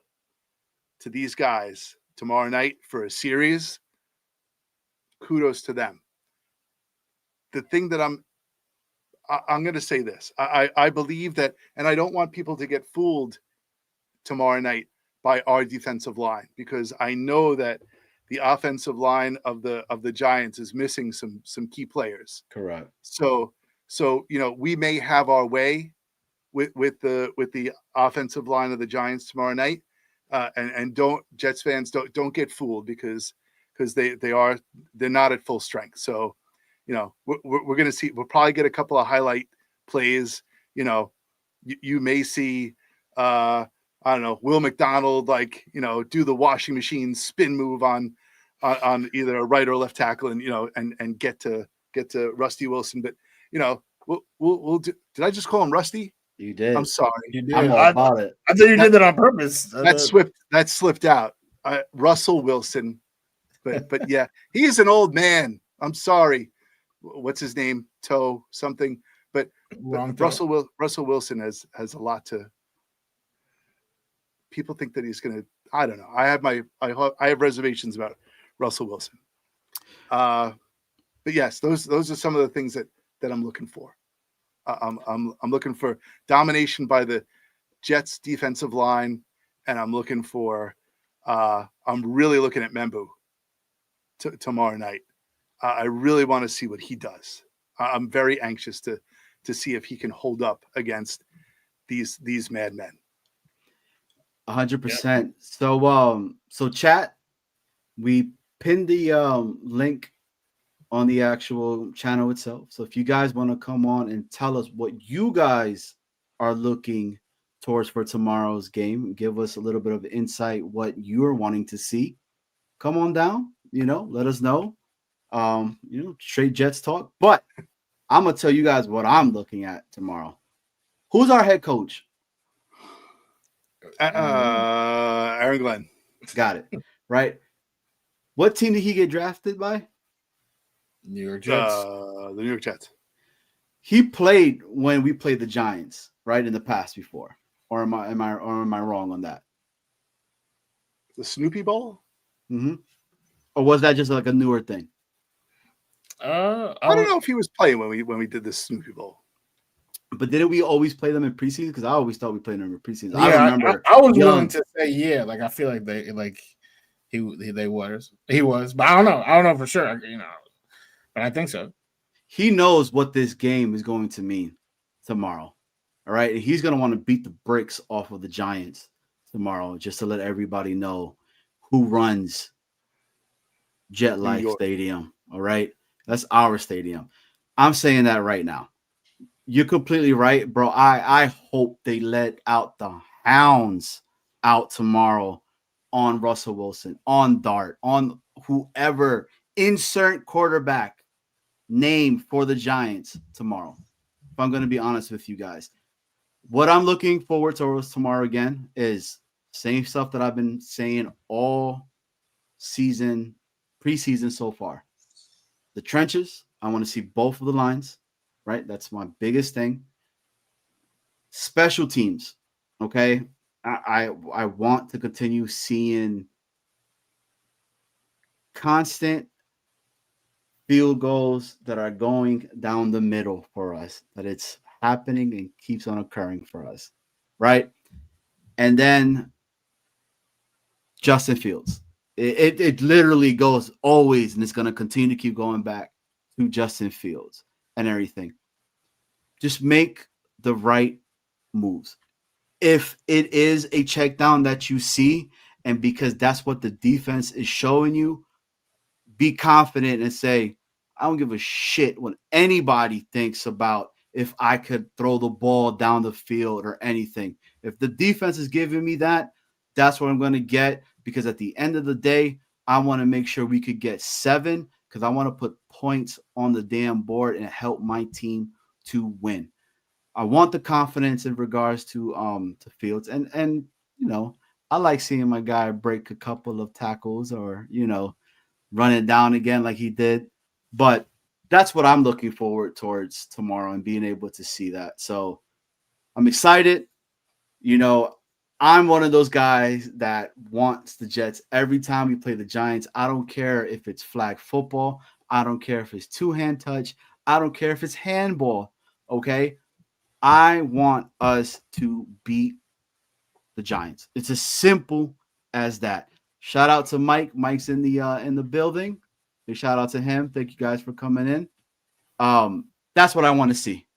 to these guys tomorrow night for a series, kudos to them. The thing that I'm going to say this. I believe that, and I don't want people to get fooled tomorrow night by our defensive line, because I know that the offensive line of the Giants is missing some key players. Correct. So we may have our way with the offensive line of the Giants tomorrow night, and don't Jets fans don't get fooled because they're not at full strength. So we're going to see. We'll probably get a couple of highlight plays. You may see I don't know, Will McDonald do the washing machine spin move on either a right or left tackle, and get to Rusty Wilson. But we'll do. Did I just call him Rusty? You did. I'm sorry. You did. I'm all about it. I thought you did that on purpose. That slipped out. Russell Wilson. But yeah, he's an old man. I'm sorry. What's his name? Toe something. But Russell Wilson has a lot to. People think that he's going to. I don't know. I have reservations about Russell Wilson. But yes, those are some of the things that I'm looking for. I'm looking for domination by the Jets defensive line, and I'm looking for. I'm really looking at Membu tomorrow night. I really want to see what he does. I'm very anxious to see if he can hold up against these madmen. 100%. So chat, we pinned the link on the actual channel itself. So if you guys want to come on and tell us what you guys are looking towards for tomorrow's game, give us a little bit of insight what you're wanting to see, come on down, let us know. Straight Jets talk. But I'm gonna tell you guys what I'm looking at tomorrow. Who's our head coach? Aaron Glenn. Got it. Right. What team did he get drafted by? New York Jets. The New York Jets. He played when we played the Giants, right, in the past before. Or am I wrong on that? The Snoopy Bowl? Mm-hmm. Or was that just like a newer thing? I don't know if he was playing when we did this Snoopy Bowl. But didn't we always play them in preseason? Because I always thought we played them in preseason. Yeah, I remember. I was willing to say yeah. Like I feel like he was, but I don't know for sure. But I think so. He knows what this game is going to mean tomorrow. All right, he's going to want to beat the bricks off of the Giants tomorrow, just to let everybody know who runs Jet Life Stadium. All right, that's our stadium. I'm saying that right now. You're completely right, bro. I hope they let out the hounds out tomorrow on Russell Wilson, on Dart, on whoever. Insert quarterback name for the Giants tomorrow. If I'm going to be honest with you guys, what I'm looking forward to tomorrow again is same stuff that I've been saying all season, preseason so far. The trenches. I want to see both of the lines. Right, that's my biggest thing. Special teams, okay. I want to continue seeing constant field goals that are going down the middle for us. That it's happening and keeps on occurring for us, right? And then Justin Fields. It literally goes always, and it's going to continue to keep going back to Justin Fields. And everything. Just make the right moves. If it is a check down that you see, and because that's what the defense is showing you, be confident and say, I don't give a shit what anybody thinks about if I could throw the ball down the field or anything. If the defense is giving me that, that's what I'm going to get, because at the end of the day, I want to make sure we could get 7, because I want to put points on the damn board and help my team to win. I want the confidence in regards to Fields, and I like seeing my guy break a couple of tackles or run it down again like he did. But that's what I'm looking forward towards tomorrow, and being able to see that. So I'm excited. I'm one of those guys that wants the Jets every time we play the Giants. I don't care if it's flag football. I don't care if it's two-hand touch. I don't care if it's handball. Okay. I want us to beat the Giants. It's as simple as that. Shout out to Mike. Mike's in the building. Big shout out to him. Thank you guys for coming in. That's what I want to see.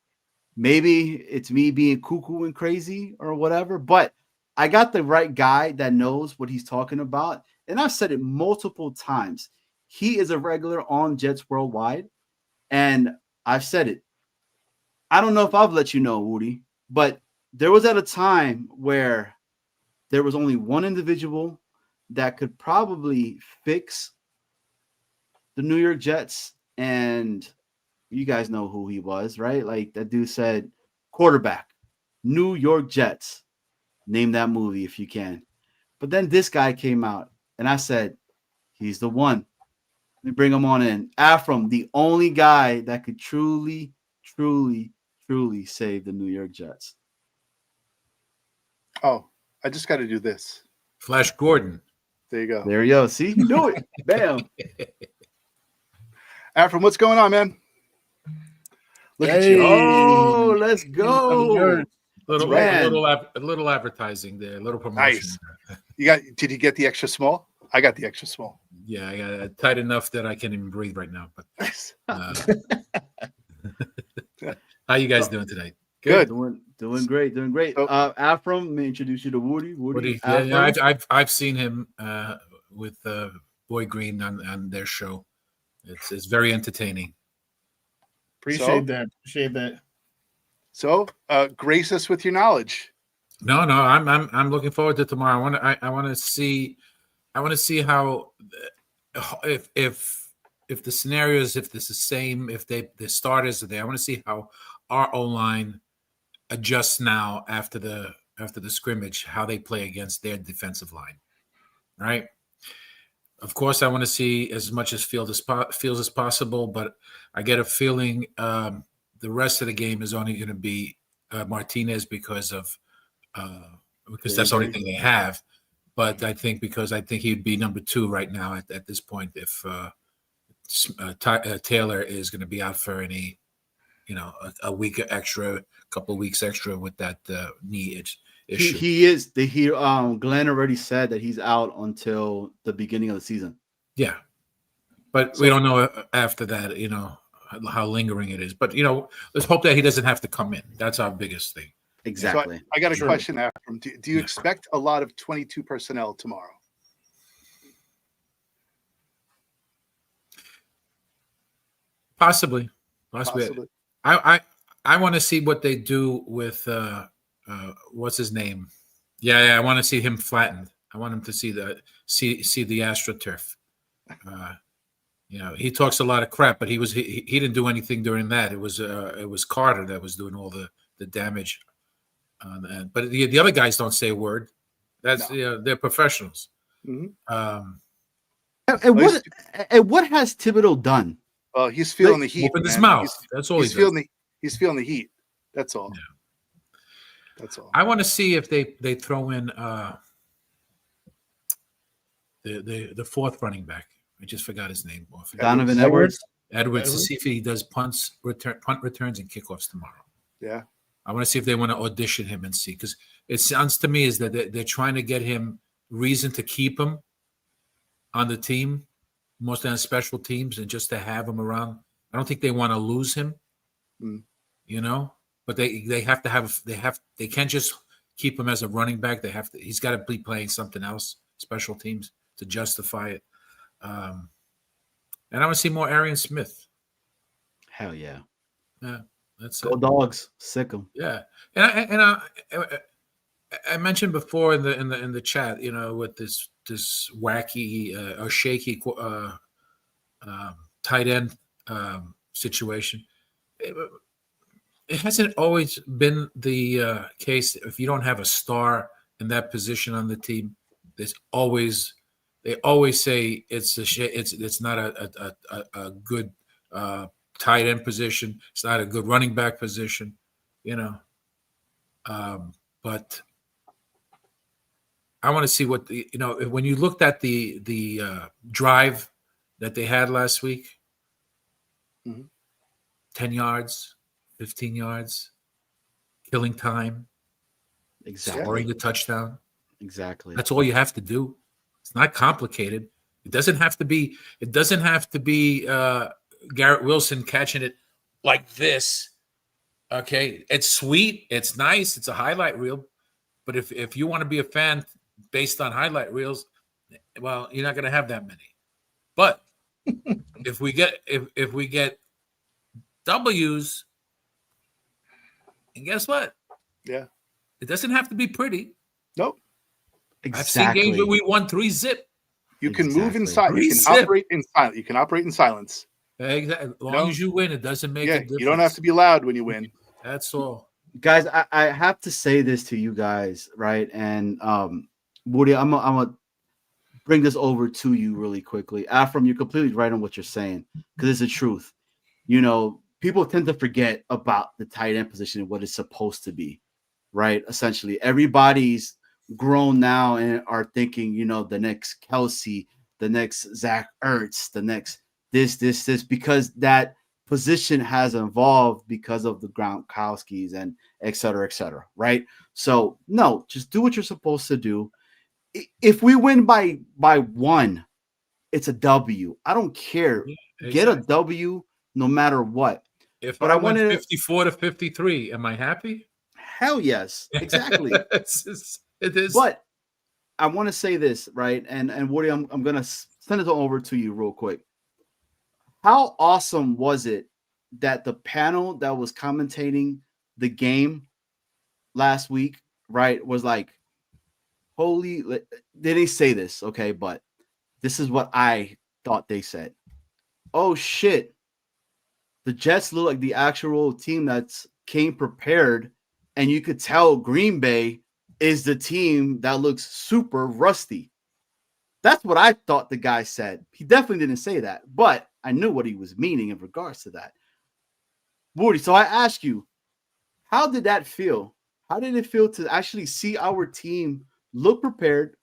Maybe it's me being cuckoo and crazy or whatever, but I got the right guy that knows what he's talking about. And I've said it multiple times. He is a regular on Jets Worldwide. And I've said it. I don't know if I've let you know, Wudi, but there was at a time where there was only one individual that could probably fix the New York Jets. And you guys know who he was, right? Like, that dude said, quarterback, New York Jets. Name that movie if you can. But then this guy came out, and I said, he's the one. Let me bring him on in. Afram, the only guy that could truly save the New York Jets. Oh, I just got to do this. Flash Gordon. There you go. There you go. See, you do it. Bam. Afram, what's going on, man? Look at Hey. you. Oh, let's go. Little advertising there, a little promotion. Nice. Did you get the extra small? I got the extra small. Yeah, I got it tight enough that I can't even breathe right now. But Nice. how you guys doing today? Good. Doing great. So- Afram, let me introduce you to Wudi. Woody, Afram. yeah, I've seen him with Boy Green on their show. It's very entertaining. Appreciate that. So, grace us with your knowledge. No, I'm looking forward to tomorrow. I want to see how if the scenarios, if it's the same, if the starters are there. I want to see how our O-line adjusts now after the scrimmage, how they play against their defensive line, right? Of course, I want to see as much as field as possible, but I get a feeling the rest of the game is only going to be Martinez because that's the only thing they have. But I think he'd be number 2 right now at this point if Taylor is going to be out for any, a week extra, couple of weeks extra with that knee issue. He is. Glenn already said that he's out until the beginning of the season. Yeah, but we don't know after that, how lingering it is. But let's hope that he doesn't have to come in. That's our biggest thing. Exactly. So I got a question after him. Do you expect a lot of 22 personnel tomorrow? Possibly. I want to see what they do with what's his name? Yeah, I want to see him flattened. I want him to see the AstroTurf. He talks a lot of crap, but he didn't do anything during that. It was Carter that was doing all the damage. But the other guys don't say a word. They're professionals. Mm-hmm. And what has Thibodeau done? Well, he's feeling the heat. Open his mouth. That's all he's feeling. He's feeling the heat. That's all. Yeah. That's all. I want to see if they throw in the fourth running back. I just forgot his name. Donovan Edwards. To see if he does punt returns and kickoffs tomorrow. Yeah. I want to see if they want to audition him and see, because it sounds to me is that they're trying to get him reason to keep him on the team, mostly on special teams, and just to have him around. I don't think they want to lose him. but they have to have they can't just keep him as a running back. He's got to be playing something else, special teams, to justify it. And I want to see more Arian Smith. Hell yeah. Yeah, that's Go it. Dogs. Sick 'em. Yeah, and I mentioned before in the chat, with this wacky or shaky tight end situation. It hasn't always been the case. If you don't have a star in that position on the team, they always say it's not a good tight end position. It's not a good running back position, but I want to see what when you looked at the drive that they had last week, 10 yards, 15 yards, killing time, scoring the touchdown. Exactly. That's all you have to do. It's not complicated. It doesn't have to be Garrett Wilson catching it like this. Okay. It's sweet. It's nice. It's a highlight reel. But if you want to be a fan based on highlight reels, well, you're not going to have that many. But if we get W's, and guess what? Yeah. It doesn't have to be pretty. Nope. Exactly. I've seen games where we won 3-0. You can move inside. Exactly. You can operate in silence. You can operate in silence. Exactly. As long as you win, it doesn't make a difference. You don't have to be loud when you win. That's all. Guys, I have to say this to you guys, right? And Wudi, I'm gonna bring this over to you really quickly. Afram, you're completely right on what you're saying, because it's the truth. People tend to forget about the tight end position and what it's supposed to be, right? Essentially, everybody's grown now and are thinking, the next Kelsey, the next Zach Ertz, the next this, because that position has evolved because of the Gronkowskis and et cetera, right? So no, just do what you're supposed to do. If we win by one, it's a W. I don't care. Yeah, exactly. Get a W no matter what. But I went 54-53, am I happy? Hell yes, exactly. It is. But I want to say this, right? And Woody, I'm gonna send it over to you real quick. How awesome was it that the panel that was commentating the game last week, right, was like, holy, they didn't say this, okay, but this is what I thought they said. Oh shit. The Jets look like the actual team that's came prepared, and you could tell Green Bay is the team that looks super rusty. That's what I thought the guy said. He definitely didn't say that, but I knew what he was meaning in regards to that. Woody, so I ask you, how did that feel? How did it feel to actually see our team look prepared,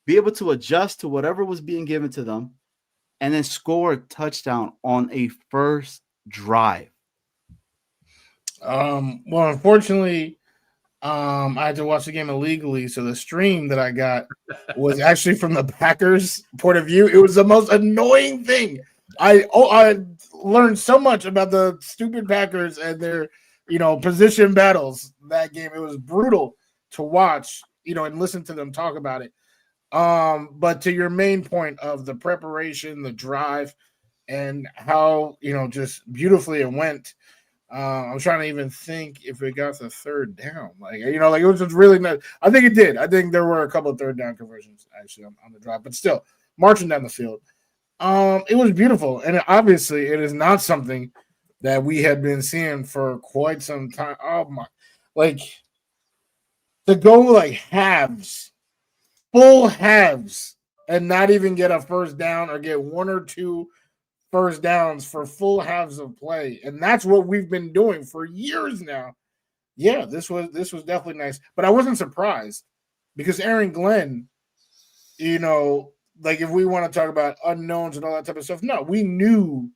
be able to adjust to whatever was being given to them, and then score a touchdown on a first drive? Well, unfortunately, I had to watch the game illegally, so the stream that I got was actually from the Packers' point of view. It was the most annoying thing. I learned so much about the stupid Packers and their, position battles that game. It was brutal to watch, and listen to them talk about it. But to your main point of the preparation, the drive, and how, just beautifully it went. I'm trying to even think if it got the third down. It was just really nice. I think it did. I think there were a couple of third down conversions actually on the drive, but still marching down the field. It was beautiful. And obviously it is not something that we had been seeing for quite some time. Oh my, to go halves, full halves, and not even get a first down or get one or two first downs for full halves of play. And that's what we've been doing for years now. Yeah, this was definitely nice. But I wasn't surprised because Aaron Glenn, if we want to talk about unknowns and all that type of stuff, no, we knew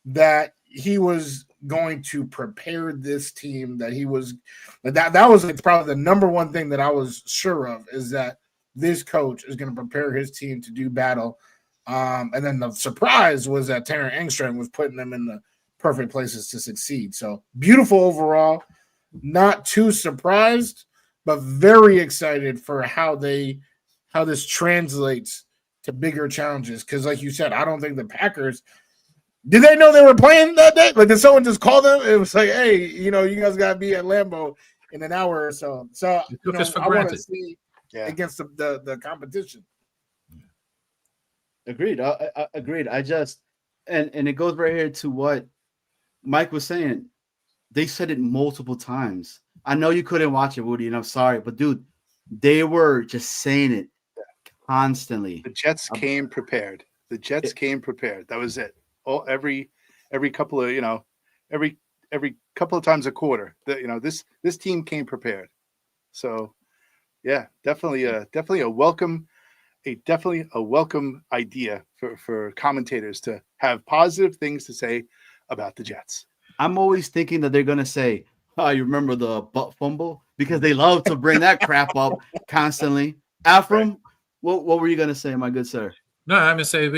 that he was going to prepare this team, that he was that was probably the number one thing that I was sure of, is that this coach is going to prepare his team to do battle. And then the surprise was that Terran Engstrand was putting them in perfect places to succeed. So beautiful overall. Not too surprised, but very excited for how this translates to bigger challenges. Because, like you said, I don't think the Packers did they know they were playing that day. Like, did someone just call them? It was like, hey, you guys gotta be at Lambeau in an hour or so. So I want to see against the competition. Agreed. Agreed. I just and it goes right here to what Mike was saying. They said it multiple times. I know you couldn't watch it, Wudi, and I'm sorry, but dude, they were just saying it constantly. The Jets came prepared. The Jets came prepared. That was it. Every couple of every couple of times a quarter. This team came prepared. So yeah, definitely a welcome idea for commentators to have positive things to say about the Jets. I'm always thinking that they're gonna say, "Oh, you remember the butt fumble?" Because they love to bring that crap up constantly. Afram, right. What were you gonna say, my good sir? No, I'm gonna say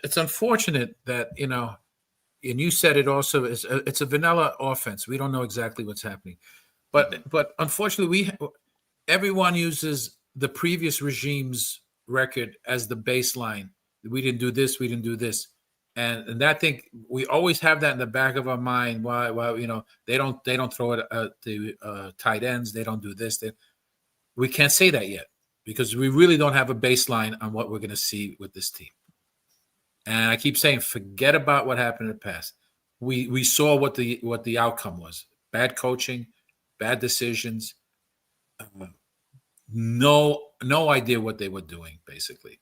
it's unfortunate that and you said it also is it's a vanilla offense. We don't know exactly what's happening, but unfortunately, everyone uses the previous regime's record as the baseline. We didn't do this. We didn't do this. And I think we always have that in the back of our mind. Why they don't throw it to tight ends. They don't do this. We can't say that yet because we really don't have a baseline on what we're going to see with this team. And I keep saying, forget about what happened in the past. We saw what the outcome was: bad coaching, bad decisions, no idea what they were doing. Basically,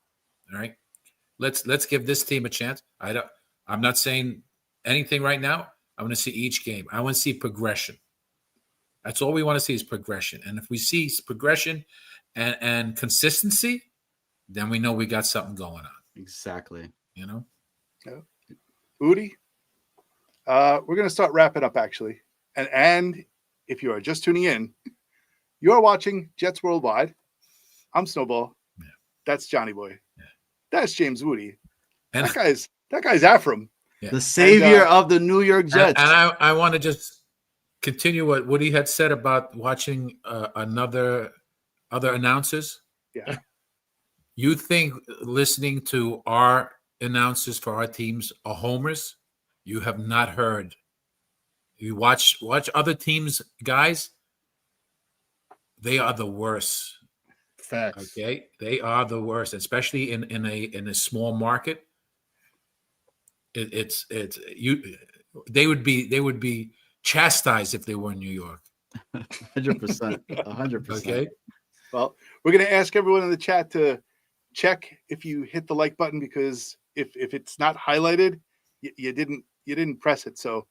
all right. Let's give this team a chance. I'm not saying anything right now. I want to see each game. I want to see progression. That's all we want to see is progression. And if we see progression and consistency, then we know we got something going on. Exactly. Wudi, we're going to start wrapping up actually. And if you are just tuning in, you're watching Jets Worldwide. I'm Snowball. Yeah. That's Johnny Boy. Yeah. That's James Wudi. And that guy's Afram. Yeah. The savior of the New York Jets. And I want to just continue what Wudi had said about watching other announcers. Yeah. You think listening to our announcers for our teams are homers? You have not heard. You watch other teams, guys. They are the worst. Facts. Okay, they are the worst, especially in a small market. It's they would be chastised if they were in New York. 100%. 100%. Okay. Well, we're going to ask everyone in the chat to check if you hit the like button, because if it's not highlighted, you didn't press it. So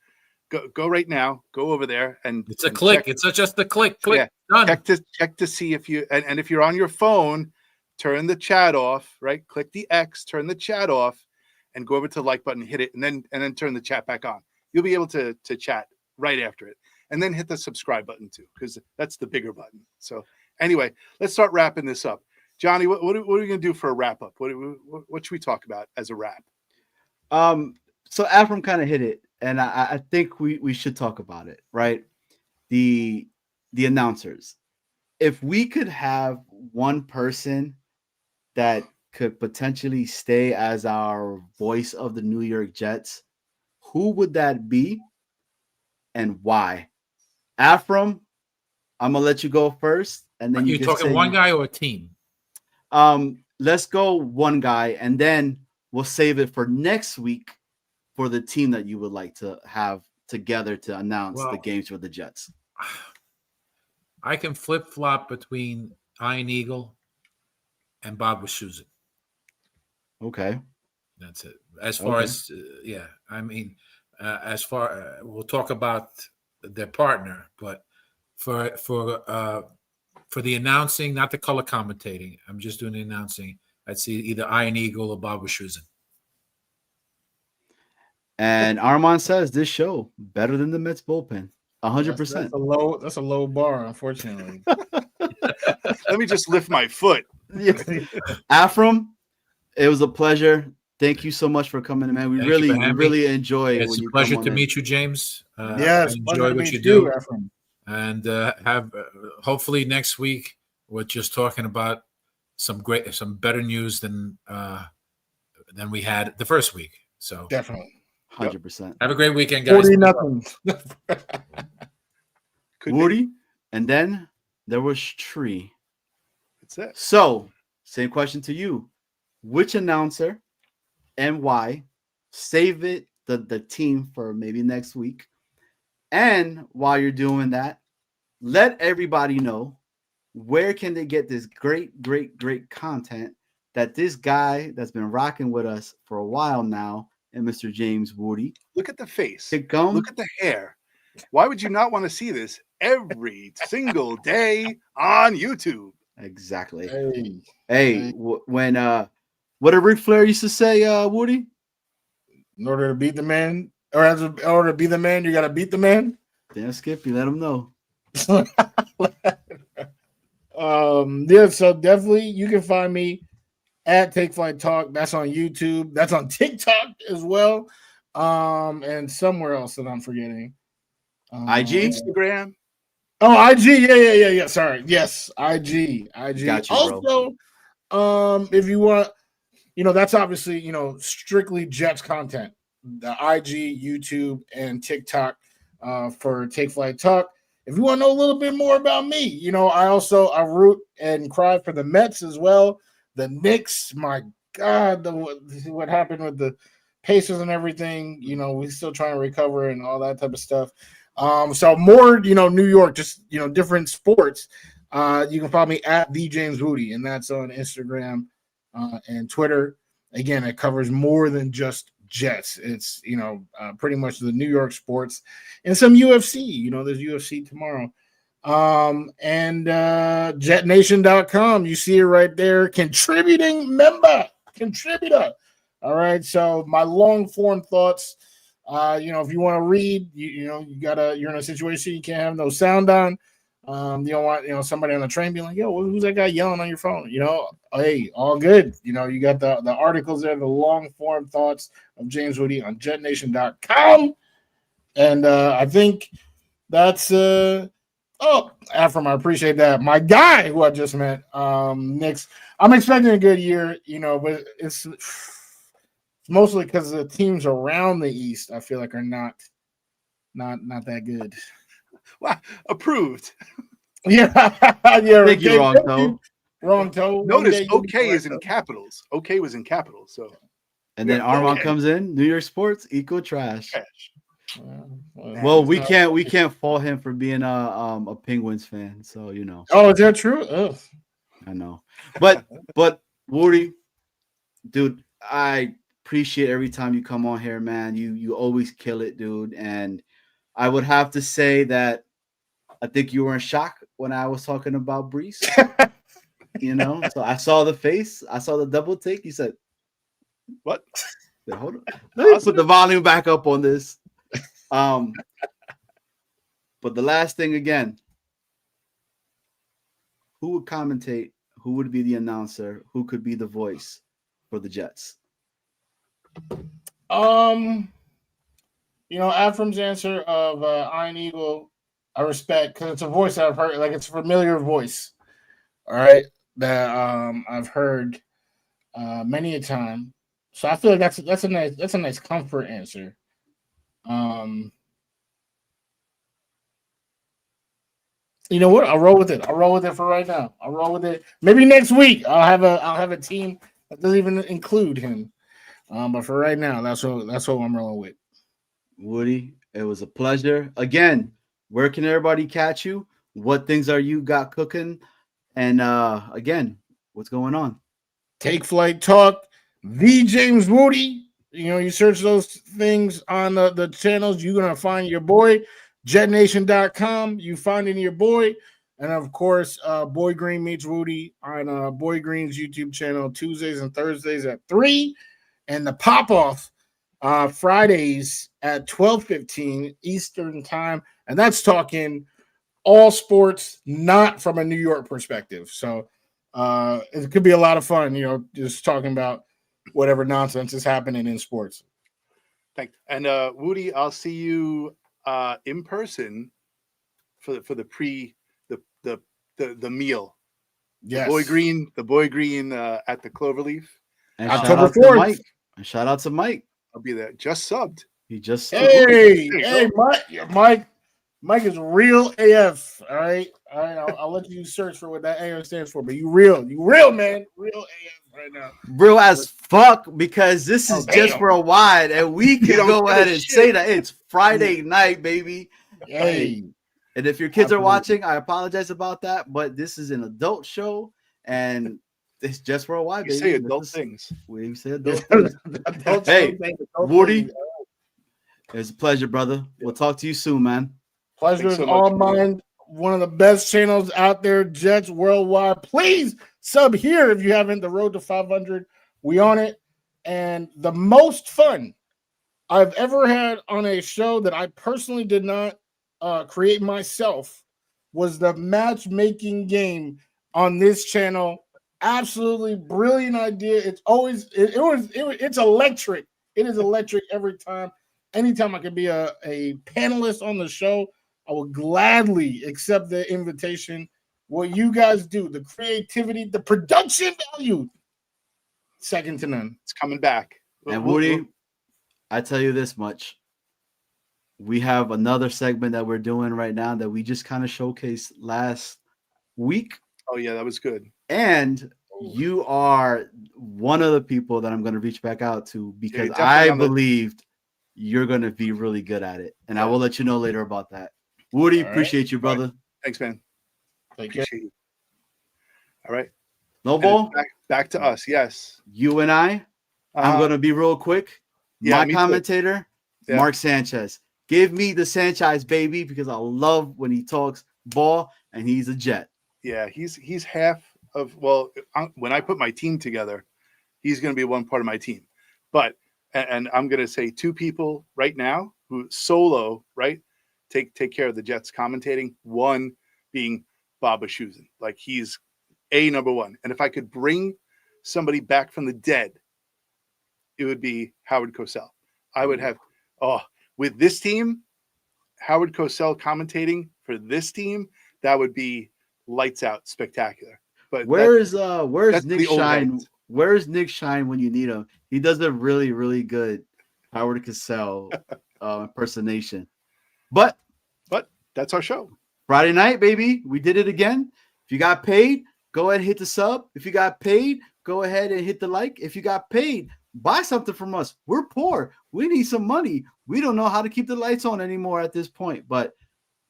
go right now. Go over there and it's a click. Check. It's just a click. Click. Yeah. Done. Check to see if you and if you're on your phone, turn the chat off. Right. Click the X. Turn the chat off, and go over to the like button. Hit it, and then turn the chat back on. You'll be able to chat right after it, and then hit the subscribe button too, because that's the bigger button. So anyway, let's start wrapping this up. Johnny, what are we going to do for a wrap up? What should we talk about as a wrap? So Afram kind of hit it, and I think we should talk about it, right? The announcers. If we could have one person that could potentially stay as our voice of the New York Jets, who would that be and why? Afram, I'm gonna let you go first, and then you're talking one guy or a team. Let's go one guy, and then we'll save it for next week for the team that you would like to have together to announce the games for the Jets. I can flip-flop between Iron Eagle and Bob Wischusen. Okay. That's it. As far as, I mean, as far, we'll talk about their partner, but for the announcing, not the color commentating, I'm just doing the announcing. I'd see either Iron Eagle or Bob Wischusen. And Armand says this show better than the Mets bullpen. 100%. That's a low bar, unfortunately. Let me just lift my foot. Afram, it was a pleasure. thank you so much for coming in, man. We Thank you for we having really enjoy It's when a you pleasure come on to in. meet you, James. Yes, I pleasure enjoy to what meet you do, Ephraim. and have hopefully next week we're just talking about some better news than we had the first week. So Definitely. 100%. have a great weekend, guys. 40-0. Could Woody, be. and then there was Tree. That's it. So, same question to you. Which announcer and why? Save it, the team for maybe next week. And while you're doing that, let everybody know where can they get this great content that this guy that's been rocking with us for a while now, and Mr. James Wudi. Look at the face. Come. Look at the hair. Why would you not want to see this every single day on YouTube? Exactly. Hey. When what did Ric Flair used to say, Woody? In order to beat the man, or in order to be the man, you got to beat the man. Damn, Skippy, let him know. Yeah, so definitely you can find me at Take Flight Talk. That's on YouTube. That's on TikTok as well. And somewhere else that I'm forgetting. IG? Instagram. Oh, IG. Yeah. Sorry. Yes, IG. Got you, bro. Also, if you want, that's obviously, strictly Jets content. The IG, YouTube, and TikTok for Take Flight Talk. If you want to know a little bit more about me, I root and cry for the Mets as well. The Knicks, my God, what happened with the Pacers and everything, we're still trying to recover and all that type of stuff. So more, New York, just, different sports. You can follow me at the James Wudi, and that's on Instagram and Twitter. Again, it covers more than just Jets. It's, pretty much the New York sports and some UFC. There's UFC tomorrow. And jetnation.com. You see it right there. Contributor. All right. So my long form thoughts. If you want to read, you're in a situation you can't have no sound on. You don't want, somebody on the train being like, yo, who's that guy yelling on your phone? Hey, all good. You got the articles there, the long form thoughts of James Wudi on jetnation.com. And I think that's Ephraim, I appreciate that. My guy who I just met, Knicks. I'm expecting a good year, but it's mostly because the teams around the East I feel like are not that good. Wow, approved. Yeah, I think you're wrong, though. Wrong toe. Notice OK is in capitals. OK was in capitals. So, and then Armand comes in. New York sports equal trash. Well, we can't fault him for being a Penguins fan. So Oh, is that true? Ugh. I know, but Woody, dude, I appreciate every time you come on here, man. You always kill it, dude. And I would have to say that I think you were in shock when I was talking about Breece. So I saw the face, I saw the double take. You said, "What? Hold on. Let me put the volume back up on this." But the last thing again, who would commentate? Who would be the announcer? Who could be the voice for the Jets? Ephraim's answer of Iron Eagle, I respect because it's a voice I've heard, like it's a familiar voice. All right, that I've heard many a time. So I feel like that's a nice comfort answer. You know what? I'll roll with it. I'll roll with it for right now. I'll roll with it. Maybe next week I'll have a team that doesn't even include him. But for right now, that's what I'm rolling with. Woody, it was a pleasure. Again, where can everybody catch you? What things are you got cooking? And again, what's going on? Take Flight Talk, the James Wudi. You search those things on the channels, you're gonna find your boy. jetnation.com, you finding your boy. And of course, Boy Green meets Wudi on Boy Green's YouTube channel Tuesdays and Thursdays at 3, and the pop-off Fridays at 12:15 Eastern time. And that's talking all sports, not from a New York perspective. So it could be a lot of fun, just talking about whatever nonsense is happening in sports. Thanks. And Wudi, I'll see you in person for the meal. Yes. The boy green at the Cloverleaf. And October shout out to 4th. Mike. And shout out to Mike. I'll be there. Just subbed. He just Hey, Mike is real AF. All right. I'll let you search for what that AF stands for, but you real, man, real AF right now. real as fuck, because this is Oh, just damn. for a wide, and we can don't go give ahead a and shit. say that it's Friday night, baby. Hey, And if your kids are Absolutely. watching, I apologize about that, but this is an adult show, and it's just for a while, You baby. say This adult is- things. We say adult things. Hey, Wudi, it's a pleasure, brother. We'll talk to you soon, man. Pleasure Thanks is so all much. mine. One of the best channels out there, Jets Worldwide. Please sub here if you haven't. The road to 500, we on it. And the most fun I've ever had on a show that I personally did not create myself was the matchmaking game on this channel. Absolutely brilliant idea. It's always it's electric. It is electric every time. Anytime I can be a panelist on the show, I will gladly accept the invitation. What you guys do, the creativity, the production value, second to none. It's coming back. And Woody, I tell you this much. We have another segment that we're doing right now that we just kind of showcased last week. Oh yeah, that was good. And you are one of the people that I'm going to reach back out to because definitely I on the- believed you're going to be really good at it. And I Yeah. will let you know later about that. Woody, All right. appreciate you, brother. Thanks, man. Take care. Appreciate you. All right. No And ball, back to us. Yes. you and I'm going to be real quick. Yeah, My me too. commentator, Yeah. Mark Sanchez. Give me the Sanchez, baby, because I love when he talks ball and he's a Jet. Yeah, he's half of when I put my team together, he's going to be one part of my team. But and I'm going to say two people right now who solo, right? Take care of the Jets commentating. One being Baba Shusin. Like he's number one. And if I could bring somebody back from the dead, it would be Howard Cosell. I would have with this team, Howard Cosell commentating for this team, that would be lights out, spectacular. But Where's that's Nick the old Shine? heads. Where's Nick Shine when you need him? He does a really, really good Howard Cosell impersonation. But That's our show. Friday night, baby, we did it again. If you got paid, go ahead and hit the sub. If you got paid, go ahead and hit the like. If you got paid, buy something from us. We're poor. We need some money. We don't know how to keep the lights on anymore at this point. But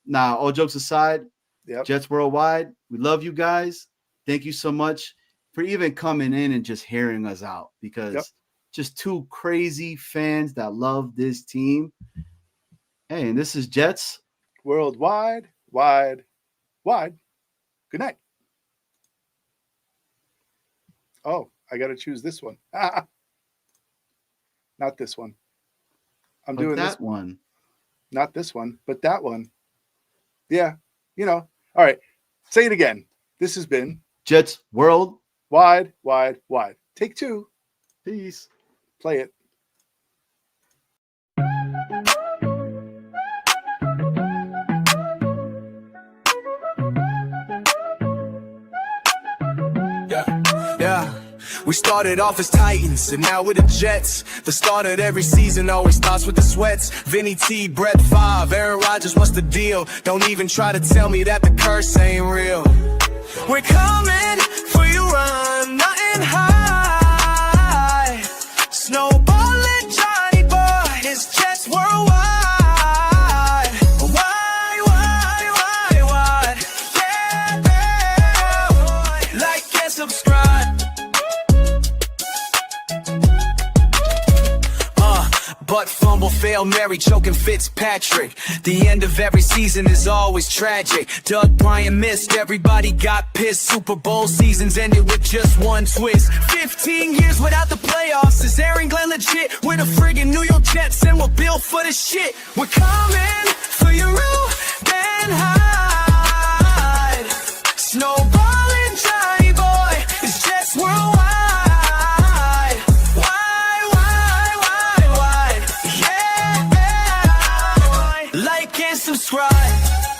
now, all jokes aside, Yep. Jets Worldwide, we love you guys. Thank you so much for even coming in and just hearing us out because just two crazy fans that love this team. Hey, and this is Jets. Worldwide, wide. Good night. Oh, I got to choose this one. Not this one. I'm But doing that this one. Not this one, but that one. Yeah, All right. Say it again. This has been Jets World. Wide. Take two. Peace. Play it. Yeah, we started off as Titans, and now we're the Jets. The start of every season always starts with the sweats. Vinny T, Brett Favre, Aaron Rodgers, what's the deal? Don't even try to tell me that the curse ain't real. We're coming for you, run, nothing high. Snowballing Johnny Boy, it's Jets Worldwide. Why? Yeah, like and subscribe. But fumble, fail, Mary, choking Fitzpatrick. The end of every season is always tragic. Doug Bryant missed, everybody got pissed. Super Bowl seasons ended with just one twist. 15 years without the playoffs. Is Aaron Glenn legit? We're the friggin' New York Jets and we're built for the shit. We're coming for your roof and hide. Snowballing Johnny Boy is Jets Worldwide. Why? subscribe.